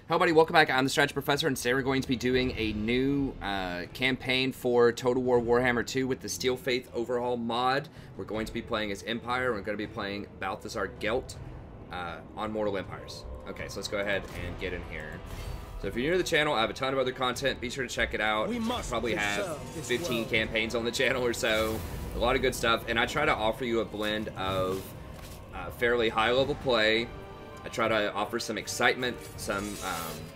Hello buddy, welcome back. I'm the Strategy Professor, and today we're going to be doing a new campaign for Total War Warhammer 2 with the Steel Faith Overhaul mod. We're going to be playing as Empire. We're going to be playing Balthasar Gelt on Mortal Empires. Okay, so let's go ahead and get in here. So if you're new to the channel, I have a ton of other content. Be sure to check it out. I probably have 15 campaigns on the channel or so. A lot of good stuff, and I try to offer you a blend of fairly high-level play. I try to offer some excitement, some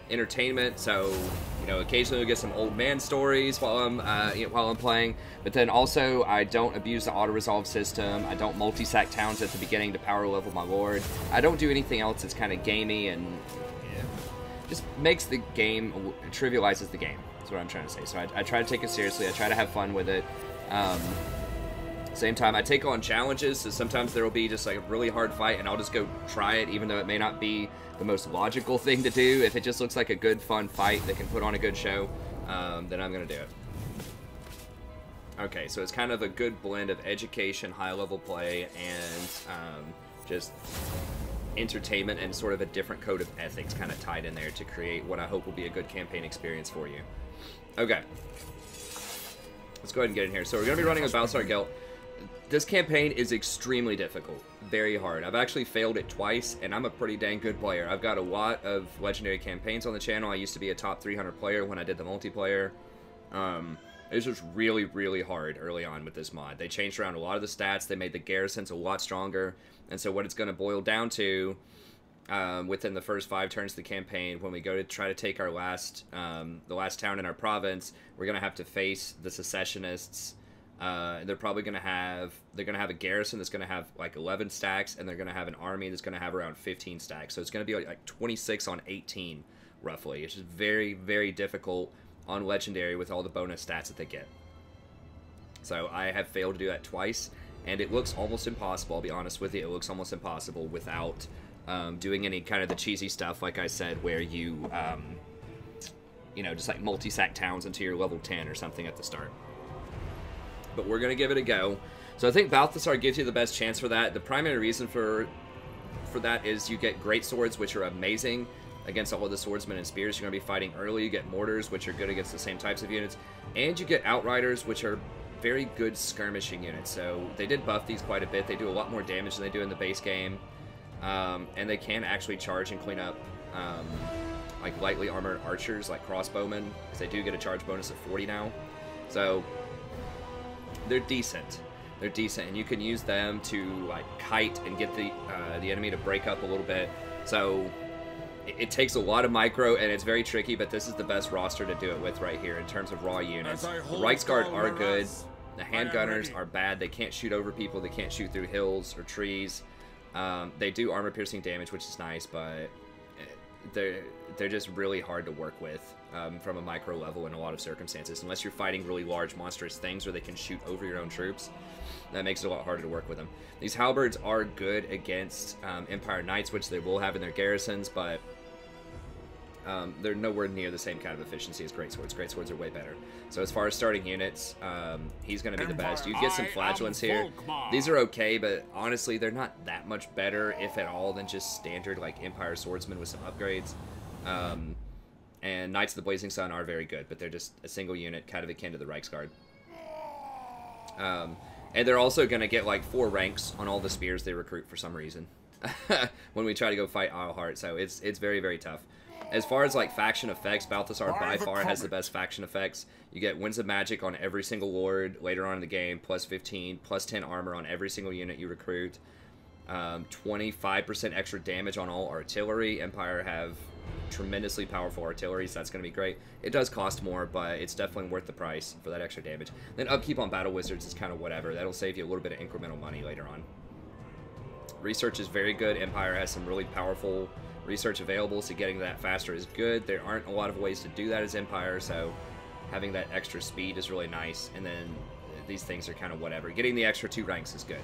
entertainment. So, you know, occasionally we get some old man stories while I'm playing. But then also, I don't abuse the auto-resolve system. I don't multi-sack towns at the beginning to power level my lord. I don't do anything else that's kind of gamey and just makes the game, trivializes the game. That's what I'm trying to say. So I try to take it seriously. I try to have fun with it. Same time, I take on challenges, so sometimes there will be just like a really hard fight, and I'll just go try it, even though it may not be the most logical thing to do. If it just looks like a good, fun fight that can put on a good show, then I'm going to do it. Okay, so it's kind of a good blend of education, high-level play, and just entertainment and sort of a different code of ethics kind of tied in there to create what I hope will be a good campaign experience for you. Okay. Let's go ahead and get in here. So we're going to be running with Balthasar Gelt. This campaign is extremely difficult, very hard. I've actually failed it twice, and I'm a pretty dang good player. I've got a lot of legendary campaigns on the channel. I used to be a top 300 player when I did the multiplayer. It was just really, really hard early on with this mod. They changed around a lot of the stats. They made the garrisons a lot stronger. And so what it's going to boil down to within the first 5 turns of the campaign, when we go to try to take our the last town in our province, we're going to have to face the Secessionists. They're probably going to have a garrison that's going to have like 11 stacks, and they're going to have an army that's going to have around 15 stacks. So it's going to be like 26 on 18 roughly. It's just very, very difficult on legendary with all the bonus stats that they get. So I have failed to do that twice, and it looks almost impossible. I'll be honest with you, it looks almost impossible without doing any kind of the cheesy stuff, like I said, where you you know, just like multi-sack towns until you're level 10 or something at the start. But we're going to give it a go. So I think Balthasar gives you the best chance for that. The primary reason for that is you get great swords, which are amazing against all of the swordsmen and spears you're going to be fighting early. You get mortars, which are good against the same types of units. And you get Outriders, which are very good skirmishing units. So they did buff these quite a bit. They do a lot more damage than they do in the base game. And they can actually charge and clean up like lightly armored archers, like crossbowmen, because they do get a charge bonus of 40 now. So they're decent. They're decent, and you can use them to like kite and get the enemy to break up a little bit. So it takes a lot of micro, and it's very tricky, but this is the best roster to do it with right here in terms of raw units. The Reichsguard are good. The handgunners are bad. They can't shoot over people. They can't shoot through hills or trees. They do armor-piercing damage, which is nice, but they're just really hard to work with from a micro level in a lot of circumstances. Unless you're fighting really large, monstrous things where they can shoot over your own troops, that makes it a lot harder to work with them. These halberds are good against Empire Knights, which they will have in their garrisons, but they're nowhere near the same kind of efficiency as greatswords. Greatswords are way better. So as far as starting units, he's going to be the best. You get some flagellants here. These are okay, but honestly, they're not that much better, if at all, than just standard like Empire swordsmen with some upgrades. And Knights of the Blazing Sun are very good, but they're just a single unit, kind of akin to the Reichsguard. And they're also going to get like 4 ranks on all the spears they recruit for some reason when we try to go fight Isleheart. So it's very, very tough. As far as like faction effects, Balthasar by far has the best faction effects. You get Winds of Magic on every single lord later on in the game, plus 15, plus 10 armor on every single unit you recruit. 25% extra damage on all artillery. Empire have tremendously powerful artillery, so that's going to be great. It does cost more, but it's definitely worth the price for that extra damage. Then upkeep on battle wizards is kind of whatever. That'll save you a little bit of incremental money later on. Research is very good. Empire has some really powerful research available, so getting that faster is good. There aren't a lot of ways to do that as Empire, so having that extra speed is really nice. And then these things are kind of whatever. Getting the extra 2 ranks is good,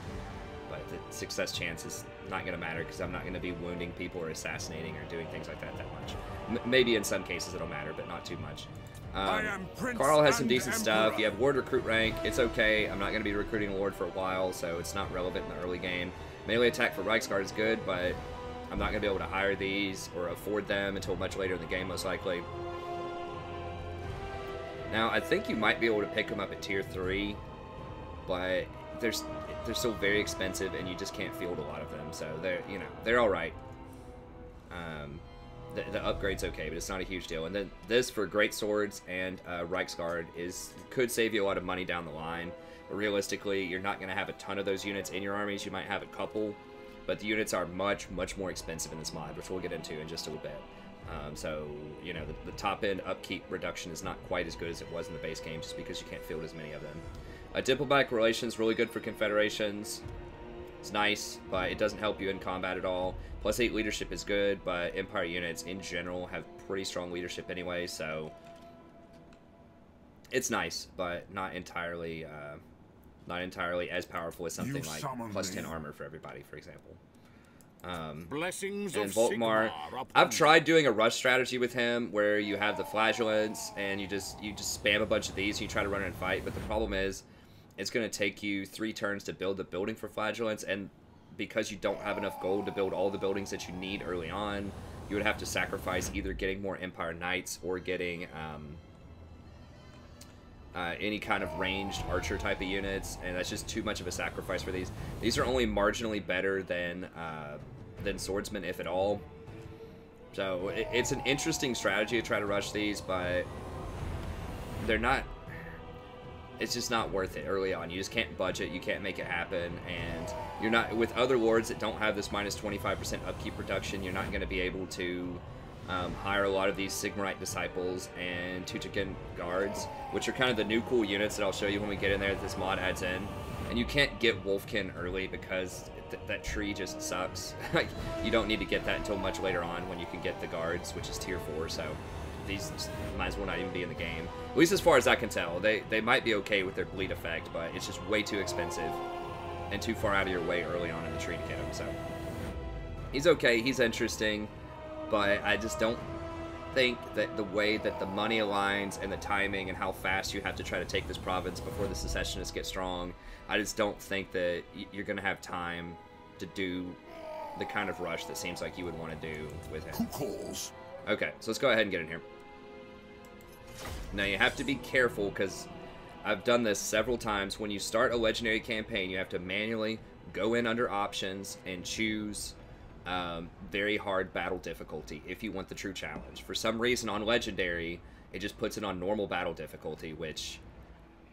but the success chance is not going to matter, because I'm not going to be wounding people or assassinating or doing things like that much. Maybe in some cases it'll matter, but not too much. Carl has some decent stuff. You have Ward recruit rank. It's okay. I'm not going to be recruiting a Lord for a while, so it's not relevant in the early game. Melee attack for Reichsguard is good, but I'm not going to be able to hire these or afford them until much later in the game, most likely. Now, I think you might be able to pick them up at tier 3, but they're still very expensive, and you just can't field a lot of them. So they're all right. The upgrade's okay, but it's not a huge deal. And then this for great swords and Reichsguard could save you a lot of money down the line. But realistically, you're not going to have a ton of those units in your armies. You might have a couple, but the units are much more expensive in this mod, which we'll get into in just a little bit. So, you know, the top-end upkeep reduction is not quite as good as it was in the base game, just because you can't field as many of them. Diplomatic relations, really good for confederations. It's nice, but it doesn't help you in combat at all. +8 leadership is good, but Empire units in general have pretty strong leadership anyway, so it's nice, but not entirely as powerful as something like +10 armor for everybody, for example. Blessings and of Volkmar, I've tried doing a rush strategy with him where you have the flagellants and you just spam a bunch of these and you try to run and fight, but the problem is it's going to take you 3 turns to build the building for flagellants, and because you don't have enough gold to build all the buildings that you need early on, you would have to sacrifice either getting more Empire Knights or getting any kind of ranged archer type of units, and that's just too much of a sacrifice for these. These are only marginally better than swordsmen, if at all. So it's an interesting strategy to try to rush these, but they're not. It's just not worth it early on. You just can't budget, you can't make it happen, and you're not, with other lords that don't have this -25% upkeep reduction, you're not going to be able to hire a lot of these Sigmarite Disciples and Teutogen Guards, which are kind of the new cool units that I'll show you when we get in there that this mod adds in. And you can't get Wolfkin early because that tree just sucks. You don't need to get that until much later on when you can get the Guards, which is tier 4, so these might as well not even be in the game. At least as far as I can tell. They might be okay with their bleed effect, but it's just way too expensive and too far out of your way early on in the tree to get him. So he's okay, he's interesting, but I just don't think that the way that the money aligns and the timing and how fast you have to try to take this province before the Secessionists get strong, I just don't think that you're going to have time to do the kind of rush that seems like you would want to do with him. Who calls? Okay, so let's go ahead and get in here. Now you have to be careful, because I've done this several times. When you start a legendary campaign, you have to manually go in under options and choose very hard battle difficulty if you want the true challenge. For some reason on legendary, it just puts it on normal battle difficulty, which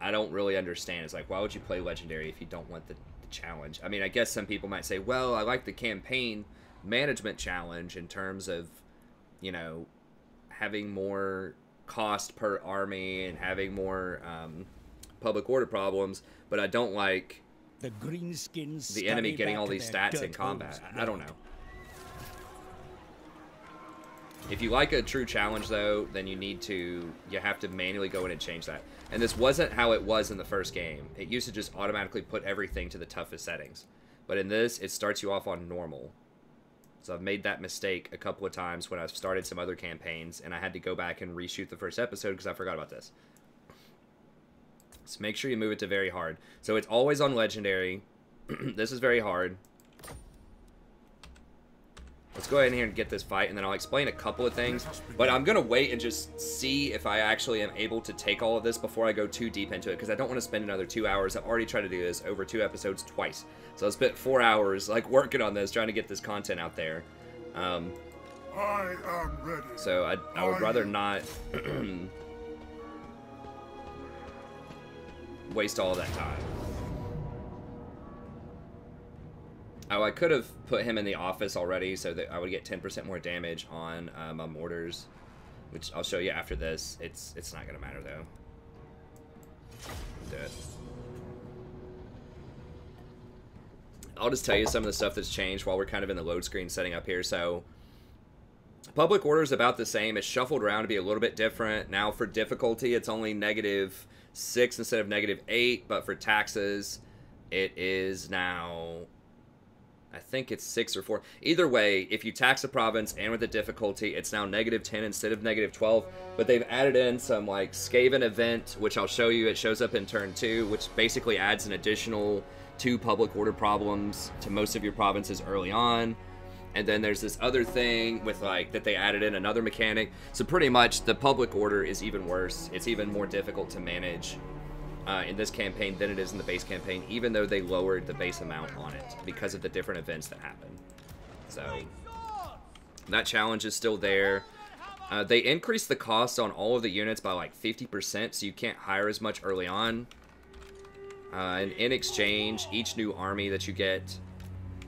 I don't really understand. It's like, why would you play legendary if you don't want the challenge? I mean, I guess some people might say, well, I like the campaign management challenge in terms of, you know, having more cost per army and having more public order problems, but I don't like the enemy getting all these stats in combat. I don't know. If you like a true challenge, though, then you have to manually go in and change that. And this wasn't how it was in the first game. It used to just automatically put everything to the toughest settings. But in this, it starts you off on normal. So I've made that mistake a couple of times when I've started some other campaigns, and I had to go back and reshoot the first episode because I forgot about this. So make sure you move it to very hard. So it's always on legendary. This is very hard. Let's go ahead in here and get this fight, and then I'll explain a couple of things. But I'm going to wait and just see if I actually am able to take all of this before I go too deep into it, because I don't want to spend another 2 hours. I've already tried to do this over 2 episodes twice. So I spent 4 hours like working on this, trying to get this content out there. I am ready. So I would rather not waste all that time. Oh, I could have put him in the office already so that I would get 10% more damage on my mortars, which I'll show you after this. It's not going to matter, though. Do it. I'll just tell you some of the stuff that's changed while we're kind of in the load screen setting up here. So, public order is about the same. It's shuffled around to be a little bit different. Now, for difficulty, it's only -6 instead of -8, but for taxes, it is now... I think it's 6 or 4. Either way, if you tax a province and with the difficulty, it's now -10 instead of -12. But they've added in some like Skaven event, which I'll show you. It shows up in turn 2, which basically adds an additional 2 public order problems to most of your provinces early on. And then there's this other thing with like that they added in another mechanic. So pretty much the public order is even worse. It's even more difficult to manage in this campaign than it is in the base campaign, even though they lowered the base amount on it because of the different events that happen. So that challenge is still there. They increased the cost on all of the units by like 50%, so you can't hire as much early on. And in exchange, each new army that you get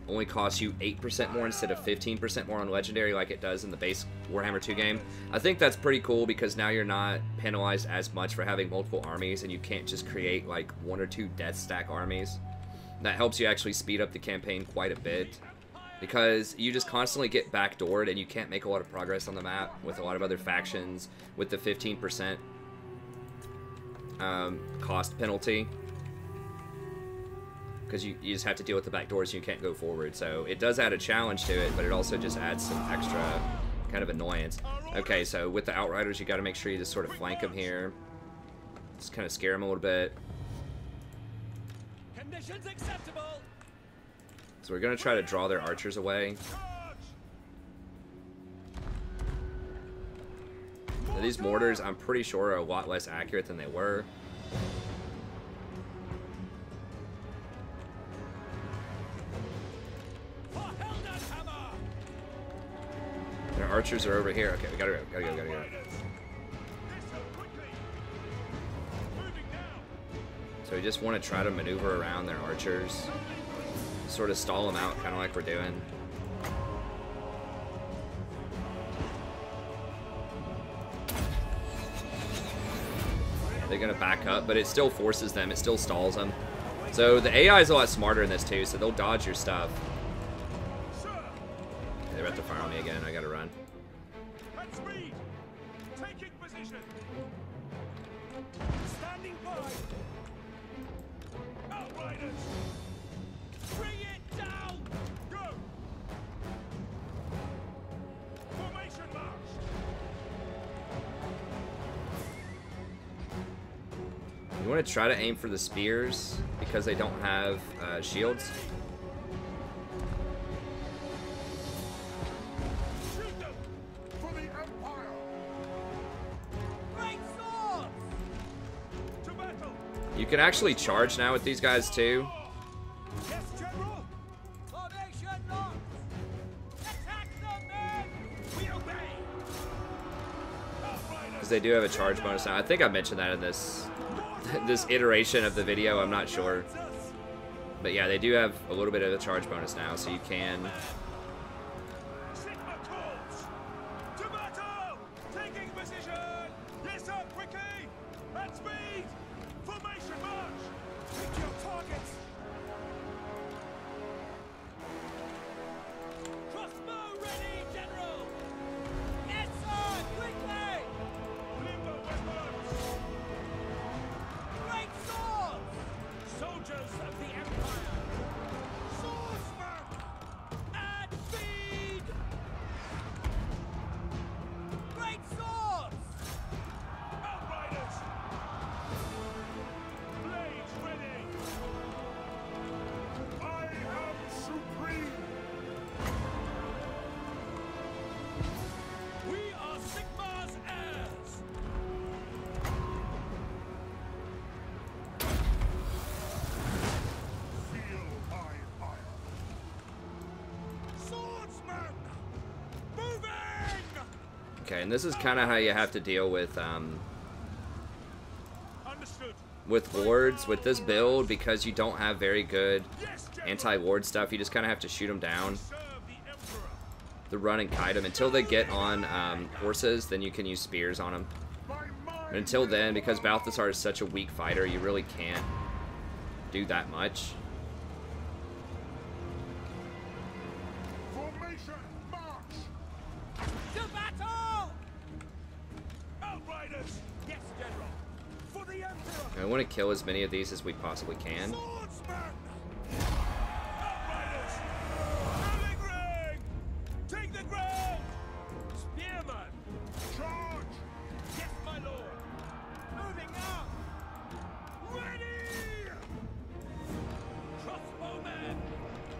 only costs you 8% more instead of 15% more on Legendary like it does in the base Warhammer 2 game. I think that's pretty cool because now you're not penalized as much for having multiple armies and you can't just create like 1 or 2 death stack armies. That helps you actually speed up the campaign quite a bit because you just constantly get backdoored and you can't make a lot of progress on the map with a lot of other factions with the 15% cost penalty. Because you just have to deal with the back doors and you can't go forward. So it does add a challenge to it, but it also just adds some extra kind of annoyance. Okay, so with the Outriders, you got to make sure you just sort of flank them here. Just kind of scare them a little bit. Conditions acceptable. So we're going to try to draw their archers away. Now, these mortars, I'm pretty sure, are a lot less accurate than they were. Their archers are over here. Okay, we gotta go. So we just want to try to maneuver around their archers. Sort of stall them out, kind of like we're doing. They're gonna back up, but it still forces them. It still stalls them. So the AI is a lot smarter in this too, so they'll dodge your stuff. They're about to fire on me again. I gotta run. At speed. Taking position. Standing by. Outriders. Bring it down. Go. Formation march. You want to try to aim for the spears because they don't have shields. You can actually charge now with these guys too. Yes, General. Formation locked. Attack the men. We obey. Because they do have a charge bonus now. I think I mentioned that in this this iteration of the video. I'm not sure. But yeah, they do have a little bit of a charge bonus now, so you can... Sigma calls. To battle. Taking position. Yes, sir, quickly. At speed. Formation march. Pick your targets. Crossbow ready, General. Yes, sir, quickly. Limbo weapons. Great swords. Soldiers of the Empire. Swordsman. And feed. Great swords. Outriders. Blades ready. I am supreme. We are Sigma's heirs. Feel my fire. Swordsman. Moving. Okay, and this is kind of how you have to deal with Understood. wards with this build, because you don't have very good Yes, General. anti-ward stuff. You just kind of have to shoot them down. Serve the Emperor. The run and kite them until they get on horses. Then you can use spears on them. My mind. But until then, because Balthasar is such a weak fighter, you really can't do that much. Formation march. To battle. Outriders. Yes, General. For the Emperor. I want to kill as many of these as we possibly can. Swordsman. Outriders. Drilling ring. Take the ground. Spearman. Charge. Yes, my lord. Moving up. Ready. Crossbowmen.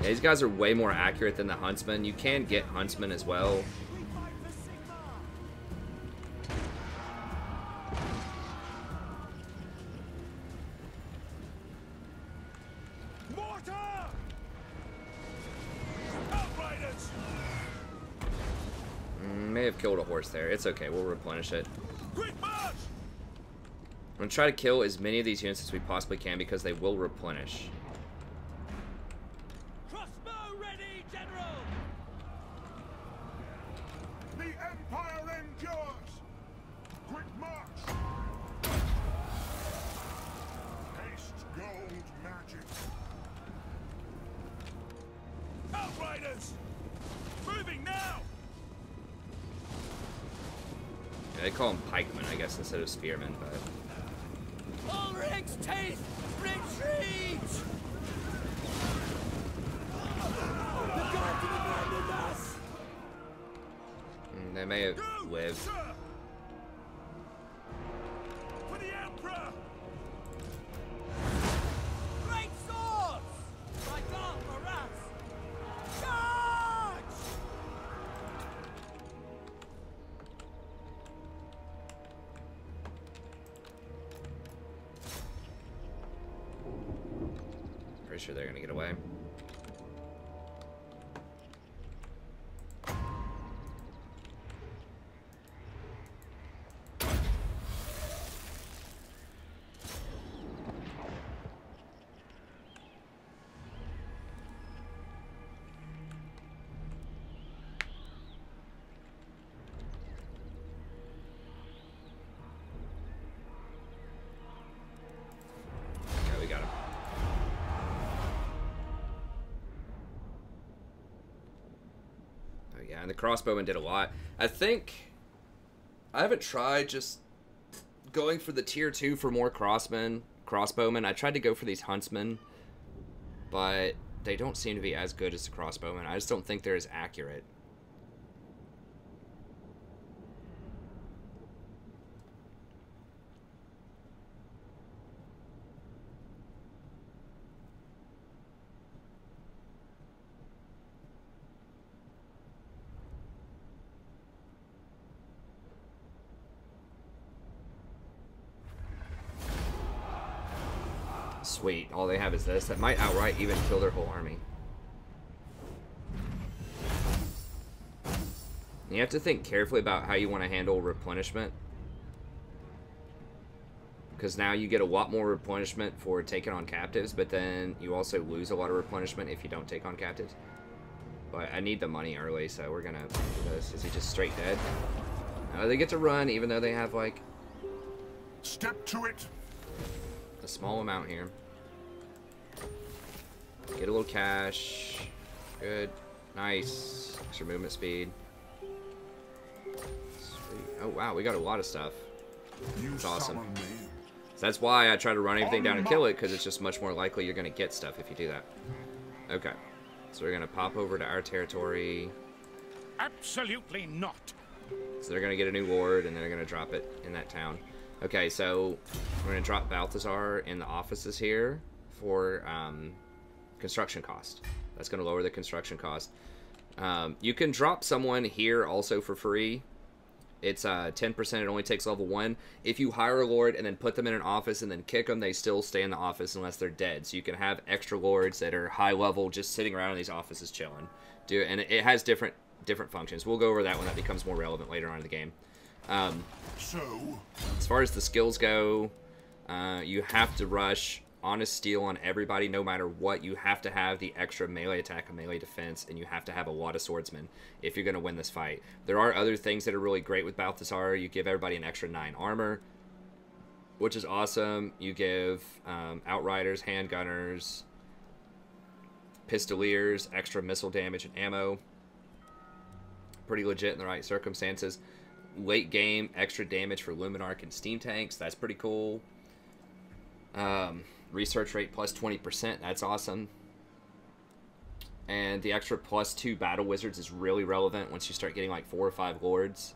Yeah, these guys are way more accurate than the huntsmen. You can get huntsmen as well. Mortar! Outriders! May have killed a horse there. It's okay. We'll replenish it. Quick march! I'm going to try to kill as many of these units as we possibly can because they will replenish. Crossbow ready, General! The Empire endures! Quick march! Haste gold magic! Outriders! Moving now! Yeah, they call them pikemen, I guess, instead of spearmen, but... Ulrich's teeth! Retreat! The gods have abandoned us! They may have Go, lived. sir! For the Emperor! Great swords! Like arm for us! Charge! Pretty sure they're going to get away. Okay, we got him. Oh yeah, and the crossbowmen did a lot. I think I haven't tried just going for the tier 2 for more crossbowmen. I tried to go for these huntsmen, but they don't seem to be as good as the crossbowmen. I just don't think they're as accurate. Sweet. All they have is this. That might outright even kill their whole army. You have to think carefully about how you want to handle replenishment. Because now you get a lot more replenishment for taking on captives, but then you also lose a lot of replenishment if you don't take on captives. But I need the money early, so we're gonna do this. Is he just straight dead? No, they get to run even though they have like Step to it! a small amount here. Get a little cash. Good. Nice. Extra movement speed. Sweet. Oh wow, we got a lot of stuff. That's awesome. So that's why I try to run everything down and kill it, because it's just much more likely you're going to get stuff if you do that. Okay. So we're going to pop over to our territory. Absolutely not! So they're going to get a new lord, and they're going to drop it in that town. Okay, so we're going to drop Balthasar in the offices here for construction cost. That's going to lower the construction cost. You can drop someone here also for free. It's 10%. It only takes level 1. If you hire a lord and then put them in an office and then kick them, they still stay in the office unless they're dead. So you can have extra lords that are high level just sitting around in these offices chilling. And it has different functions. We'll go over that when that becomes more relevant later on in the game. So, As far as the skills go, you have to rush Honest Steel on everybody no matter what. You have to have the extra melee attack and melee defense, and you have to have a lot of swordsmen if you're going to win this fight. There are other things that are really great with Balthasar. You give everybody an extra 9 armor, which is awesome. You give Outriders, handgunners, pistoliers, extra missile damage and ammo. Pretty legit in the right circumstances. Late game, extra damage for Luminarch and steam tanks. That's pretty cool. Research rate plus 20%. That's awesome. And the extra plus 2 battle wizards is really relevant once you start getting like 4 or 5 lords.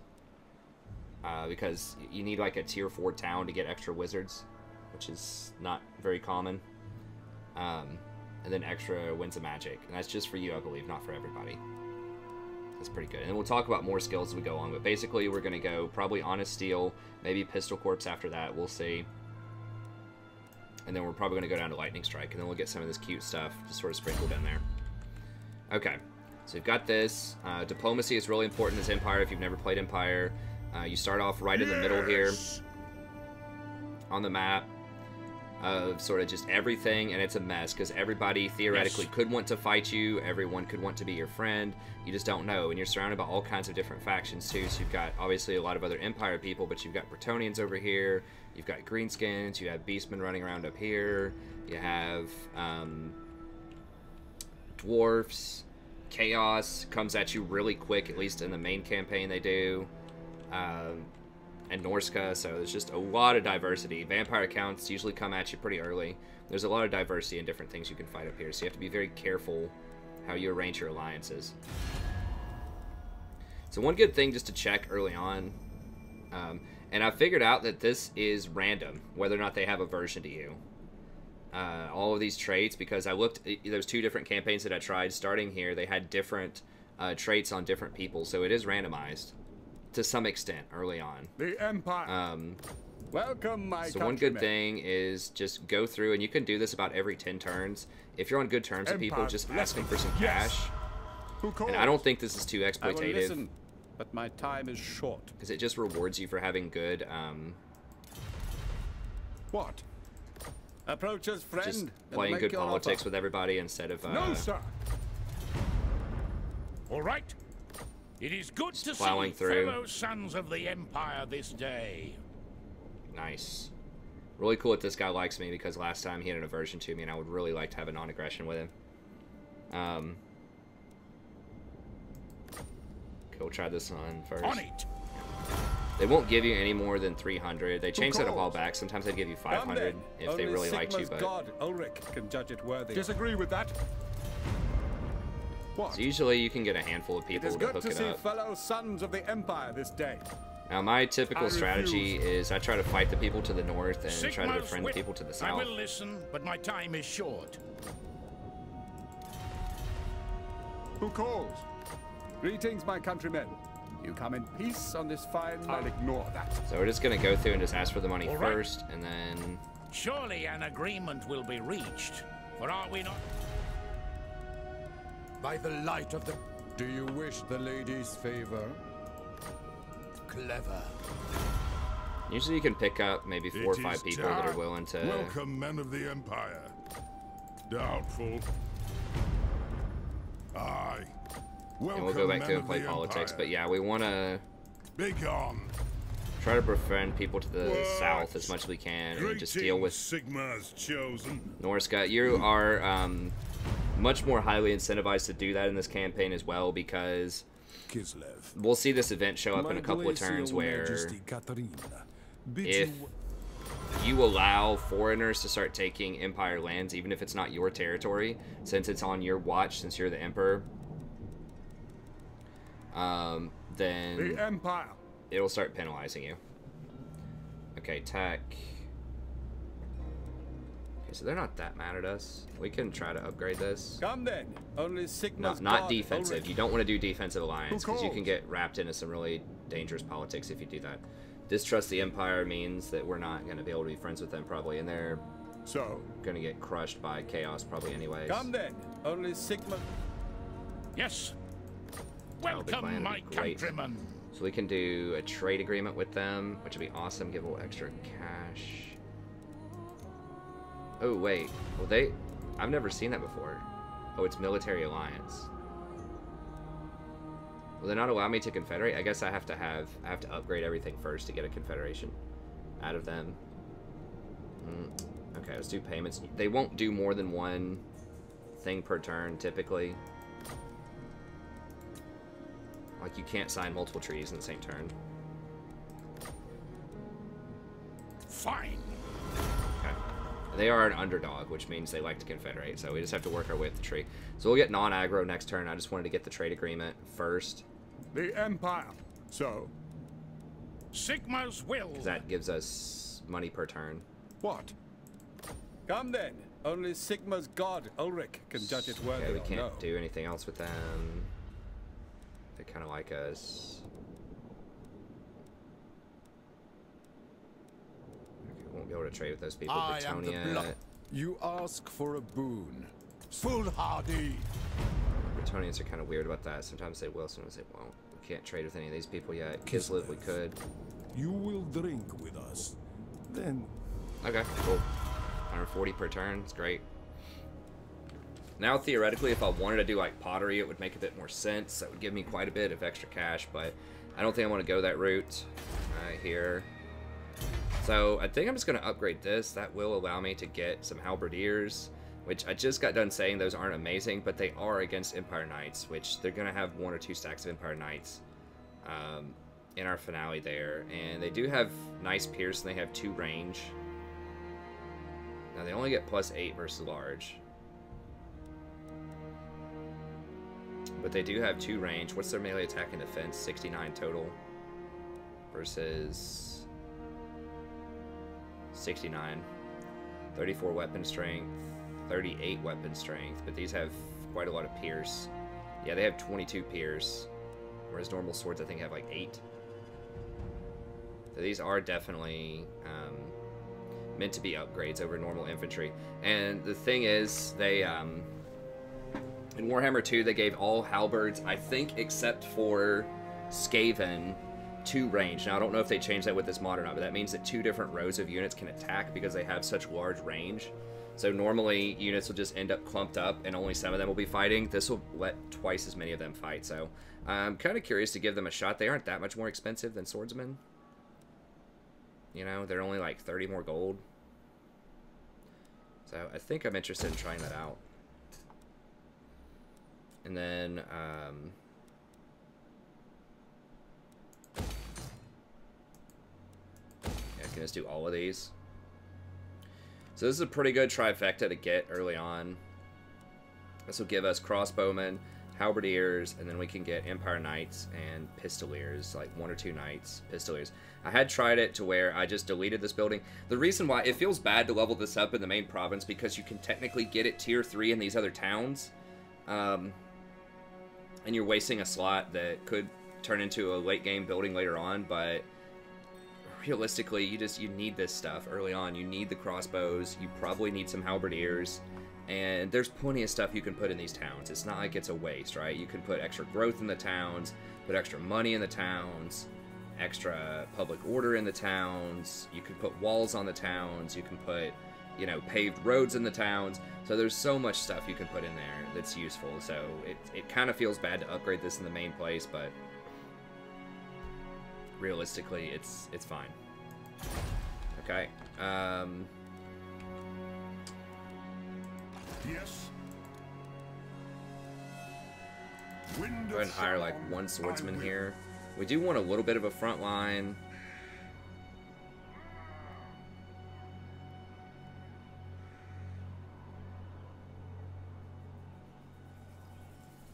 Because you need like a tier 4 town to get extra wizards, which is not very common. And and then extra winds of magic. And that's just for you, I believe, not for everybody. That's pretty good. And we'll talk about more skills as we go on, but basically we're going to go probably Honest Steel, maybe Pistol Corps after that, we'll see. And then we're probably going to go down to Lightning Strike, and then we'll get some of this cute stuff just sort of sprinkled in there. Okay, so we've got this. Diplomacy is really important as Empire if you've never played Empire. You start off right in the middle here on the map of sort of just everything, and it's a mess because everybody theoretically could want to fight you, everyone could want to be your friend, you just don't know, and you're surrounded by all kinds of different factions too. So you've got obviously a lot of other Empire people, but you've got Bretonnians over here, you've got Greenskins, you have Beastmen running around up here, you have Dwarfs, Chaos comes at you really quick, at least in the main campaign they do, and Norska, so there's just a lot of diversity. Vampire accounts usually come at you pretty early. There's a lot of diversity and different things you can fight up here, so you have to be very careful how you arrange your alliances. So one good thing just to check early on, and I figured out that this is random, whether or not they have aversion to you. All of these traits, because I looked, there's 2 different campaigns that I tried starting here, they had different traits on different people, so it is randomized to some extent early on. The Empire. Welcome, my so one good thing is just go through, and you can do this about every 10 turns. If you're on good terms with people, just ask them for some cash. And I don't think this is too exploitative. Listen, but my time is short. Because it just rewards you for having good, What? Approach us, friend. Just playing good politics with everybody instead of, No, sir. All right. It is good to see fellow sons of the Empire this day. Nice. Really cool that this guy likes me, because last time he had an aversion to me, and I would really like to have a non-aggression with him. Okay, we'll try this on first. On it. They won't give you any more than 300. They changed that a while back. Sometimes they'd give you 500 if they really liked you, but God, Ulrich can judge it worthy. Disagree with that. What? So usually you can get a handful of people to hook it up. It is good to see fellow sons of the Empire this day. Now my typical strategy is I try to fight the people to the north and try to befriend the people to the south. I will listen, but my time is short. Who calls? Greetings, my countrymen. You come in peace on this fine night. I'll ignore that. So we're just going to go through and just ask for the money first, and then... Surely an agreement will be reached, or are we not? By the light of the... Do you wish the lady's favor? Clever. Usually you can pick up maybe 4 or 5 people that are willing to... Welcome, men of the Empire. Doubtful. Aye. And we'll go back to and play politics, but yeah, we want to try to befriend people to the south as much as we can, and just deal with Sigma's chosen. Norska. You are much more highly incentivized to do that in this campaign as well, because we'll see this event show up in a couple of turns where if you allow foreigners to start taking Empire lands, even if it's not your territory, since it's on your watch, since you're the Emperor, then the Empire. It'll start penalizing you. Okay, tech. Okay, so they're not that mad at us. We can try to upgrade this. Come then. Only Sigma's not defensive. You don't want to do defensive alliance, because you can get wrapped into some really dangerous politics if you do that. Distrust the Empire means that we're not going to be able to be friends with them probably, and they're going to get crushed by chaos probably anyways. Come then. Only Sigma. Yes. Welcome, my countrymen. So we can do a trade agreement with them, which would be awesome. Give a little extra cash. Oh wait, well I've never seen that before. Oh, it's military alliance. Will they not allow me to confederate? I guess I have to upgrade everything first to get a confederation out of them. Okay, let's do payments. They won't do more than one thing per turn typically. Like, you can't sign multiple treaties in the same turn. Fine. Okay. They are an underdog, which means they like to confederate, so we just have to work our way up the tree. So we'll get non-aggro next turn. I just wanted to get the trade agreement first. The Empire. So? Sigma's will. Because that gives us money per turn. What? Come then. Only Sigma's god, Ulrich, can judge it worthy. Yeah, we or can't no. do anything else with them. They kind of like us. Okay, we won't be able to trade with those people. Bretonia. You ask for a boon. Foolhardy. Bretonians are kind of weird about that. Sometimes they will, sometimes they won't. We can't trade with any of these people yet. Kislev, we could. You will drink with us. Then. Okay, cool. 140 per turn. It's great. Now, theoretically, if I wanted to do like pottery, it would make a bit more sense. That would give me quite a bit of extra cash, but I don't think I want to go that route here. So I think I'm just going to upgrade this. That will allow me to get some halberdiers, which I just got done saying those aren't amazing, but they are against Empire Knights, which they're going to have 1 or 2 stacks of Empire Knights in our finale there. And they do have nice pierce, and they have 2 range. Now, they only get +8 versus large. But they do have 2 range. What's their melee attack and defense? 69 total versus 69. 34 weapon strength, 38 weapon strength, but these have quite a lot of pierce. Yeah, they have 22 pierce, whereas normal swords I think have like 8. So these are definitely meant to be upgrades over normal infantry. And the thing is, they in Warhammer 2 they gave all halberds, I think except for Skaven, 2 range. Now I don't know if they changed that with this mod or not, but that means that 2 different rows of units can attack because they have such large range. So normally units will just end up clumped up and only some of them will be fighting. This will let twice as many of them fight. So I'm kind of curious to give them a shot. They aren't that much more expensive than swordsmen. You know, they're only like 30 more gold. So I think I'm interested in trying that out. And then I can just do all of these. So this is a pretty good trifecta to get early on. This will give us crossbowmen, halberdiers, and then we can get Empire Knights and Pistoliers, like 1 or 2 Knights, Pistoliers. I had tried it to where I just deleted this building. The reason why it feels bad to level this up in the main province because you can technically get it tier 3 in these other towns. And you're wasting a slot that could turn into a late game building later on, but realistically, you need this stuff early on. You need the crossbows, you probably need some halberdiers, and there's plenty of stuff you can put in these towns. It's not like it's a waste, right? You can put extra growth in the towns, put extra money in the towns, extra public order in the towns, you can put walls on the towns, you can put, you know, paved roads in the towns. So there's so much stuff you can put in there that's useful. So it kind of feels bad to upgrade this in the main place, but realistically, it's fine. Okay. Yes. Go ahead and hire like 1 swordsman here. We do want a little bit of a front line.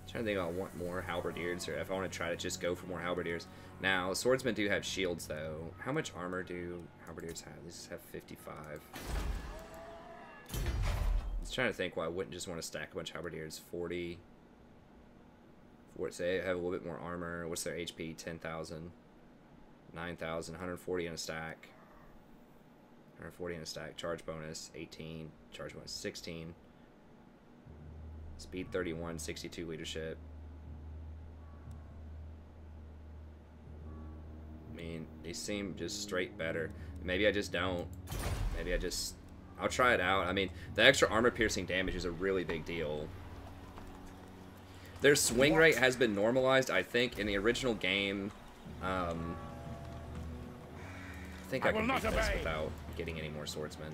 Trying to think if I want more halberdiers or if I want to try to just go for more halberdiers. Now, swordsmen do have shields though. How much armor do halberdiers have? These have 55. I was trying to think why I wouldn't just want to stack a bunch of halberdiers. 40. Say they have a little bit more armor. What's their HP? 10,000. 9,000. 140 in a stack. 140 in a stack. Charge bonus 18. Charge bonus 16. Speed 31, 62 leadership. I mean, these seem just straight better. Maybe I just don't. Maybe I'll try it out. I mean, the extra armor piercing damage is a really big deal. Their swing rate has been normalized, I think, in the original game. I think I can beat this without getting any more swordsmen.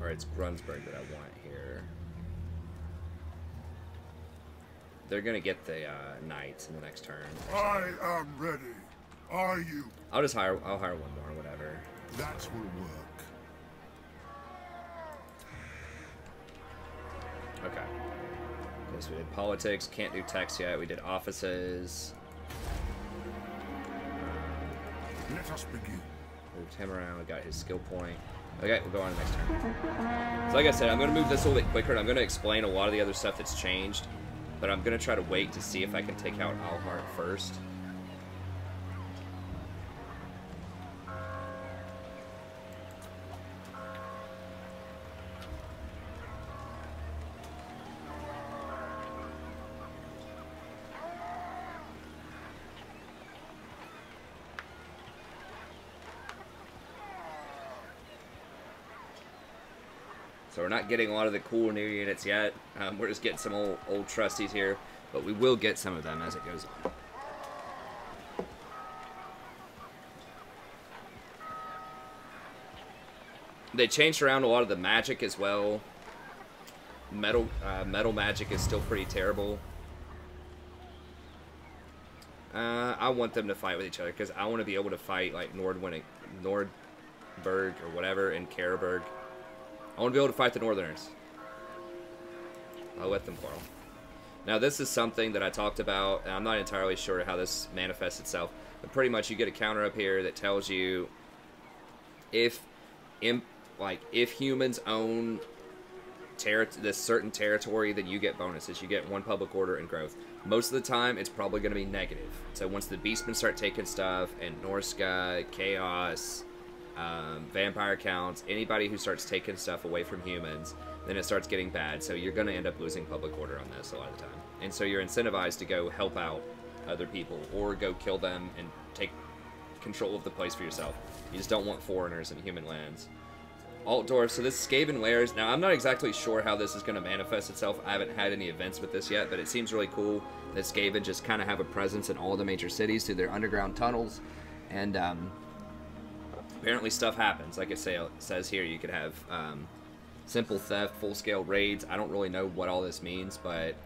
Or it's Grunsberg that I want here. They're gonna get the knights in the next turn. I am ready. Are you? I'll hire 1 more, whatever. That will work. Okay. So we did politics, can't do text yet. We did offices. Let us begin. Moved him around, got his skill point. Okay, we'll go on to the next turn. So like I said, I'm going to move this a little bit quicker, and I'm going to explain a lot of the other stuff that's changed. But I'm going to try to wait to see if I can take out Alhart first. So we're not getting a lot of the cool new units yet. We're just getting some old trusties here, but we will get some of them as it goes on. They changed around a lot of the magic as well. Metal magic is still pretty terrible. I want them to fight with each other because I want to be able to fight like Nordberg or whatever in Karaberg. I want to be able to fight the Northerners. I'll let them quarrel. Now, this is something that I talked about, and I'm not entirely sure how this manifests itself, but pretty much you get a counter up here that tells you if humans own this certain territory, then you get bonuses. You get 1 public order and growth. Most of the time, it's probably going to be negative. So once the Beastmen start taking stuff, and Norska, Chaos, vampire counts, anybody who starts taking stuff away from humans, then it starts getting bad. So you're going to end up losing public order on this a lot of the time. And so you're incentivized to go help out other people or go kill them and take control of the place for yourself. You just don't want foreigners in human lands. Altdorf, so this Skaven Lairs, now I'm not exactly sure how this is going to manifest itself. I haven't had any events with this yet, but it seems really cool that Skaven just kind of have a presence in all the major cities through their underground tunnels. And apparently stuff happens. Like it says here, you could have simple theft, full-scale raids. I don't really know what all this means, but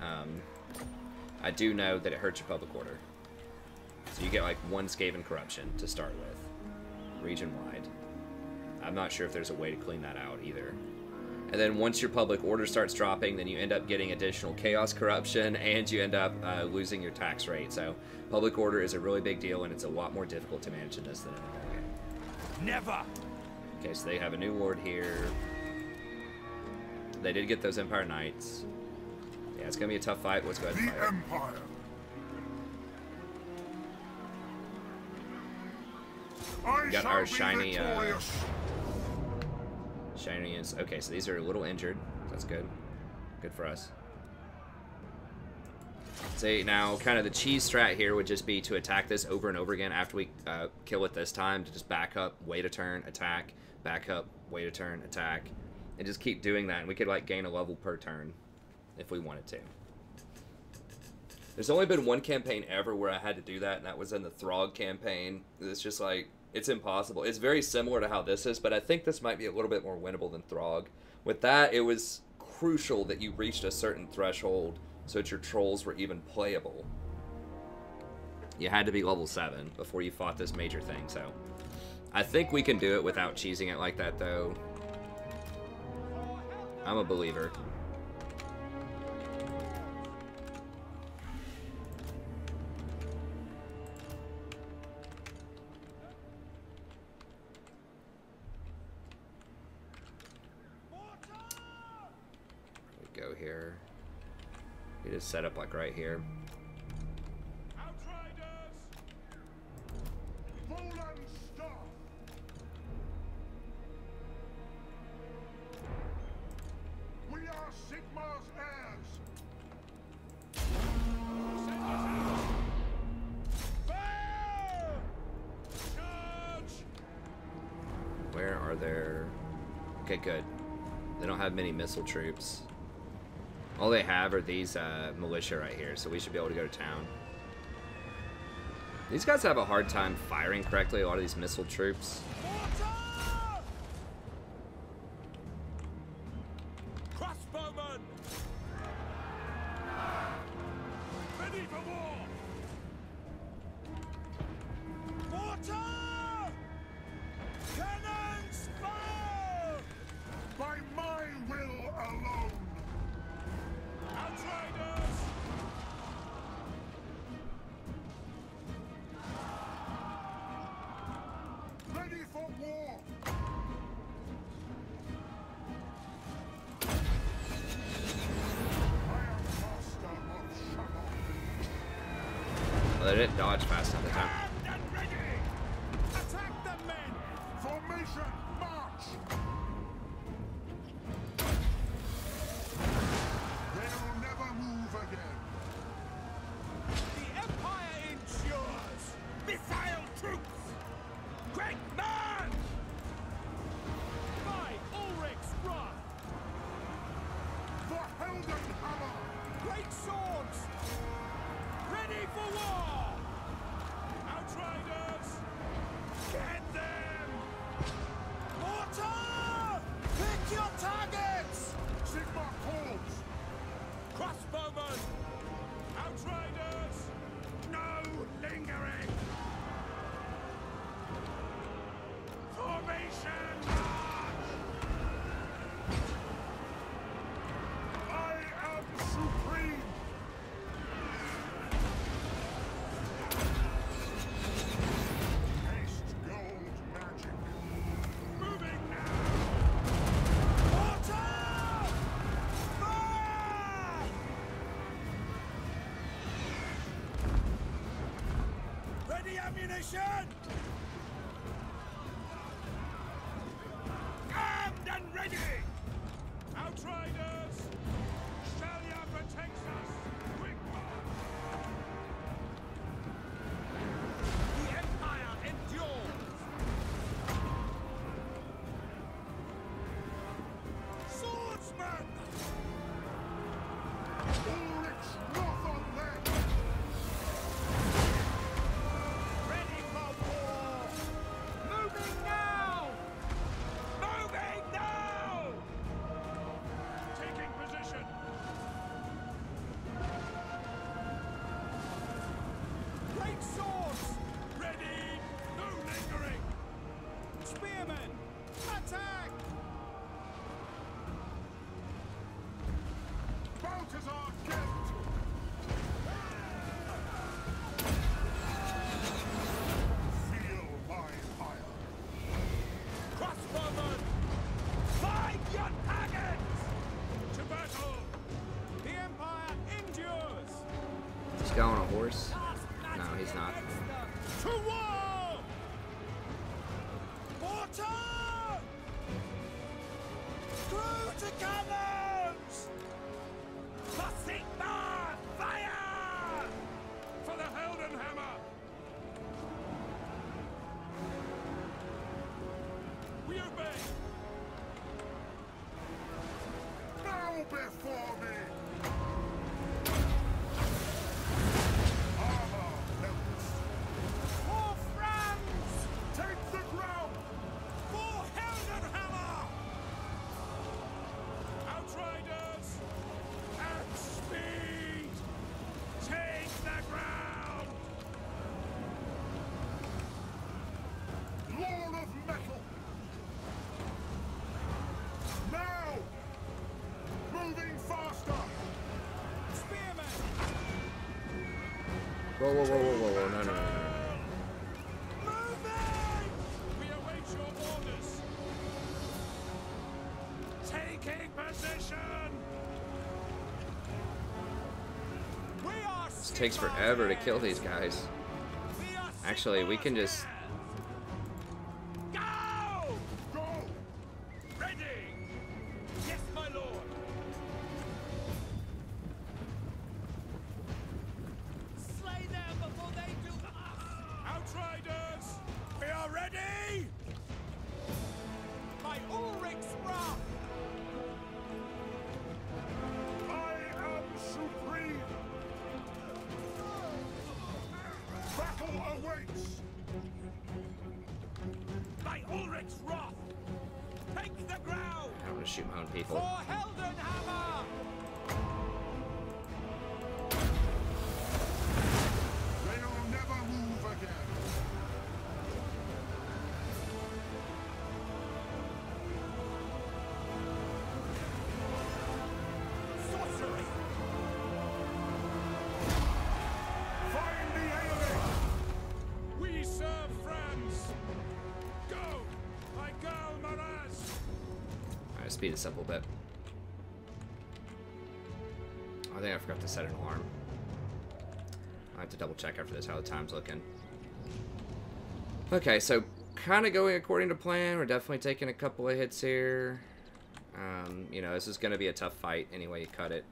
I do know that it hurts your public order. So you get like 1 Skaven corruption to start with, region-wide. I'm not sure if there's a way to clean that out either. And then once your public order starts dropping, then you end up getting additional chaos corruption, and you end up losing your tax rate. So public order is a really big deal, and it's a lot more difficult to manage in this than in a normal game. Never! Okay, so they have a new lord here. They did get those Empire Knights. Yeah, it's going to be a tough fight. Let's go ahead and fight. The Empire. We got our shiny, shinies. Okay, so these are a little injured. That's good. Good for us. So now, kind of the cheese strat here would just be to attack this over and over again after we kill it this time. To just back up, wait a turn, attack, back up, wait a turn, attack, and just keep doing that. And we could like gain a level per turn if we wanted to. There's only been 1 campaign ever where I had to do that, and that was in the Throg campaign. It's just like, it's impossible. It's very similar to how this is, but I think this might be a little bit more winnable than Throg. With that, it was crucial that you reached a certain threshold so that your trolls were even playable. You had to be level 7 before you fought this major thing, so I think we can do it without cheesing it like that, though. I'm a believer. Go here. We just set up like right here. Outriders! Fallen star! We are Sigmar's heirs! Fire! Charge! Where are there? Okay, good. They don't have many missile troops. All they have are these militia right here, so we should be able to go to town. These guys have a hard time firing correctly, a lot of these missile troops. Crossbowmen! Ready for war! Mortar! Cannons fire! By my will alone! Outriders! for war! Well, they didn't dodge fast enough this time. And ready! Attack them, men! Formation, march! They'll never move again. The Empire endures! Missile troops! Great man! By Ulrich's wrath! For Heldenhammer! Great swords! Ready for war! Outriders! Get them! Mortar! Pick your targets! Sigma calls! Crossbowmen! Outriders! No lingering! Formation march! I am supreme! Haste gold magic. Moving now! Water! Fire! Ready ammunition! Armed and ready! Outriders! Shalia protects us! Quick march! The Empire endures! Swordsman! Ulrich's wrath on them! Ready for war! Moving now! Moving now! Taking position! Great swords! Ready! No lingering! Spearmen! Attack! Balthasar Gent! Feel my fire! Crossbowmen! Find your targets! To battle! The Empire endures! Is this guy on a horse? No, he's not. To war! Water! Through to cannons! For Sigma! Fire! For the Heldenhammer! We obey! Bow before me! Armor melts! For France! Take the ground! For Heldenhammer! Outriders! At speed! Take the ground! Lord of metal! Now! Moving faster! Spearmen! Whoa, whoa, whoa, whoa, whoa, whoa, no, no, no, no. Moving! We await your orders! Taking position! We are This takes forever to kill these guys. Actually, we can just... Go! Go! Ready! Yes, my lord! Slay them before they do to us! Outriders! We are ready! By Ulrich's wrath! I am supreme! Battle awaits! By Ulrich's wrath! Take the ground! I'm gonna shoot my own people. For Heldenhammer! They'll never move again! Sorcery! Find the enemy! We serve France! Go! speed is up a little bit. I think I forgot to set an alarm. I have to double check after this how the time's looking. Okay, so kind of going according to plan. We're definitely taking a couple of hits here. You know, this is going to be a tough fight any way you cut it.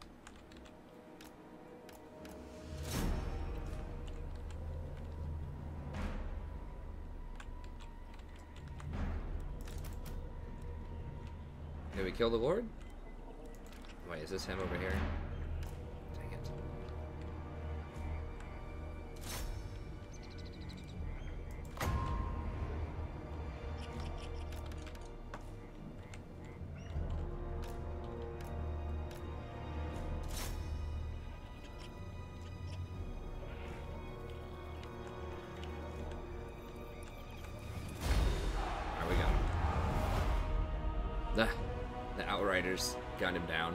Did we kill the Lord? Wait, is this him over here? Dang it. There we go. The Outriders got him down.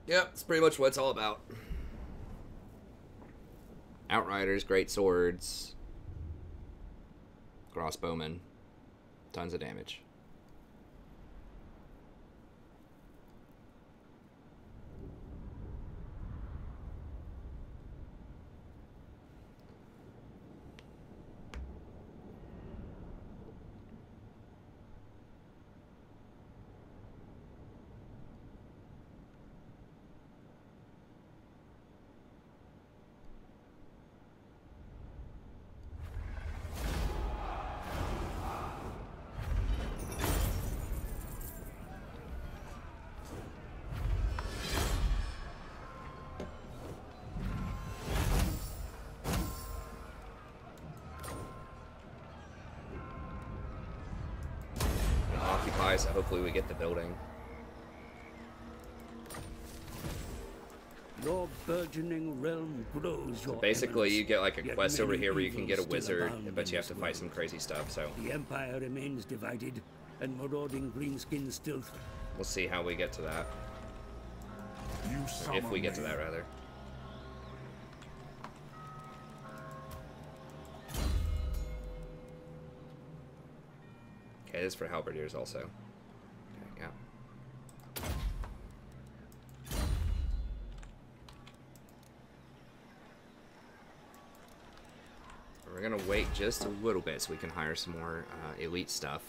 Yep, that's pretty much what it's all about. Outriders, great swords, crossbowmen, tons of damage. So hopefully we get the building. Your burgeoning realm grows. So basically, you get like a quest over here where you can get a wizard, but you have to fight some crazy stuff. So the Empire remains divided, and marauding greenskins still. We'll see how we get to that. Or if we get to that, rather. Okay, this is for halberdiers also. Okay, yeah. We're gonna wait just a little bit so we can hire some more elite stuff.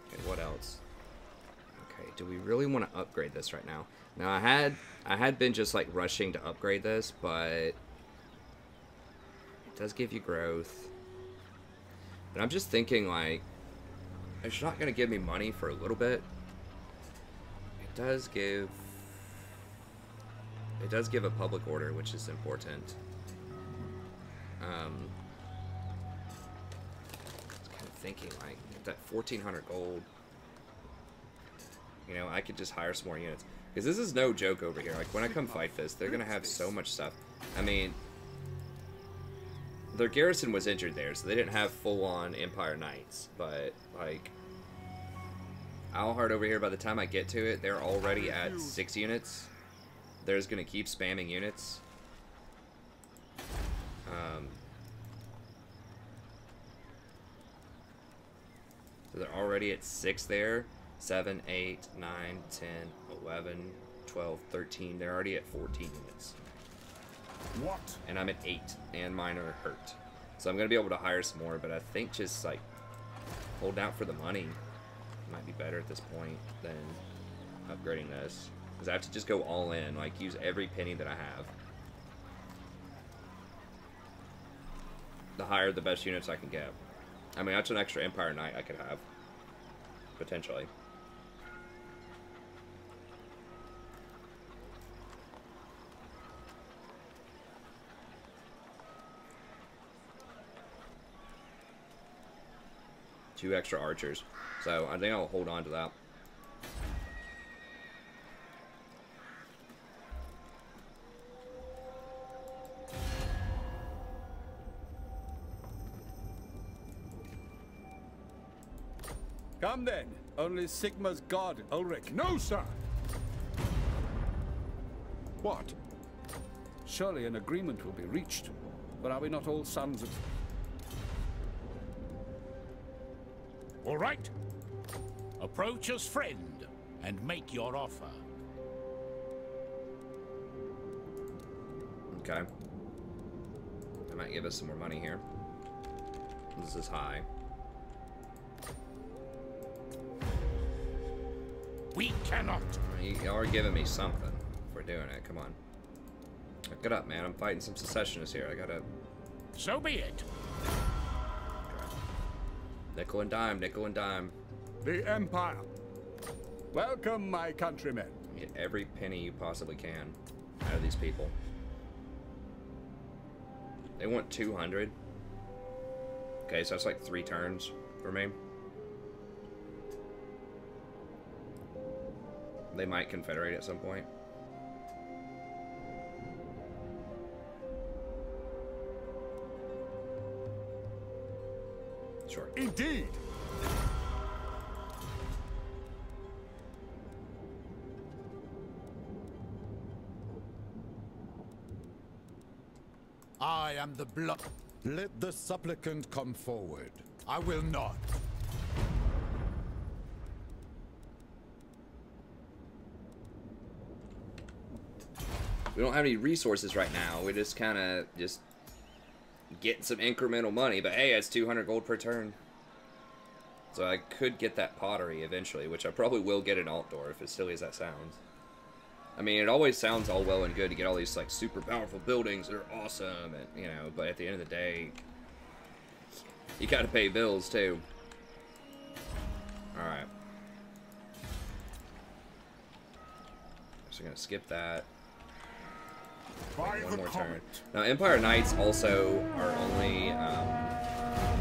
Okay, what else? Okay, do we really want to upgrade this right now? Now I had been just like rushing to upgrade this, but it does give you growth. But I'm just thinking, like, it's not going to give me money for a little bit. It does give a public order, which is important. I was kind of thinking, like, that 1,400 gold, you know, I could just hire some more units. Because this is no joke over here. Like, when I come fight this, they're going to have so much stuff. I mean, their garrison was injured there, so they didn't have full-on Empire Knights. But, like, Owlheart over here, by the time I get to it, they're already at 6 units. They're just going to keep spamming units. So they're already at 6 there. 7, 8, 9, 10, 11, 12, 13. They're already at 14 units. What? And I'm at 8, and mine are hurt. So I'm going to be able to hire some more, but I think just, like, holding out for the money might be better at this point than upgrading this. Because I have to just go all in, like, use every penny that I have. To hire the best units I can get. I mean, that's an extra Empire Knight I could have. Potentially. Two extra archers. So I think I'll hold on to that. Come then. Only Sigma's god, Ulrich. No, sir. What? Surely an agreement will be reached. But are we not all sons of... All right. Approach as friend and make your offer. Okay. They might give us some more money here. This is high. We cannot. You are giving me something for doing it. Come on. Look it up, man. I'm fighting some secessionists here. I gotta... So be it. Okay. Nickel and dime, nickel and dime. The Empire. Welcome, my countrymen. Get every penny you possibly can out of these people. They want 200. Okay, so that's like 3 turns for me. They might confederate at some point. Sure. Indeed. I am the blood. Let the supplicant come forward. I will not. We don't have any resources right now. We're just kind of just getting some incremental money. But hey, it's 200 gold per turn. So I could get that pottery eventually, which I probably will get in Altdorf, as silly as that sounds. I mean, it always sounds all well and good to get all these like super powerful buildings that are awesome, and you know, but at the end of the day, you gotta pay bills too. Alright. So I'm gonna skip that. Wait, one more turn. Now, Empire Knights also are only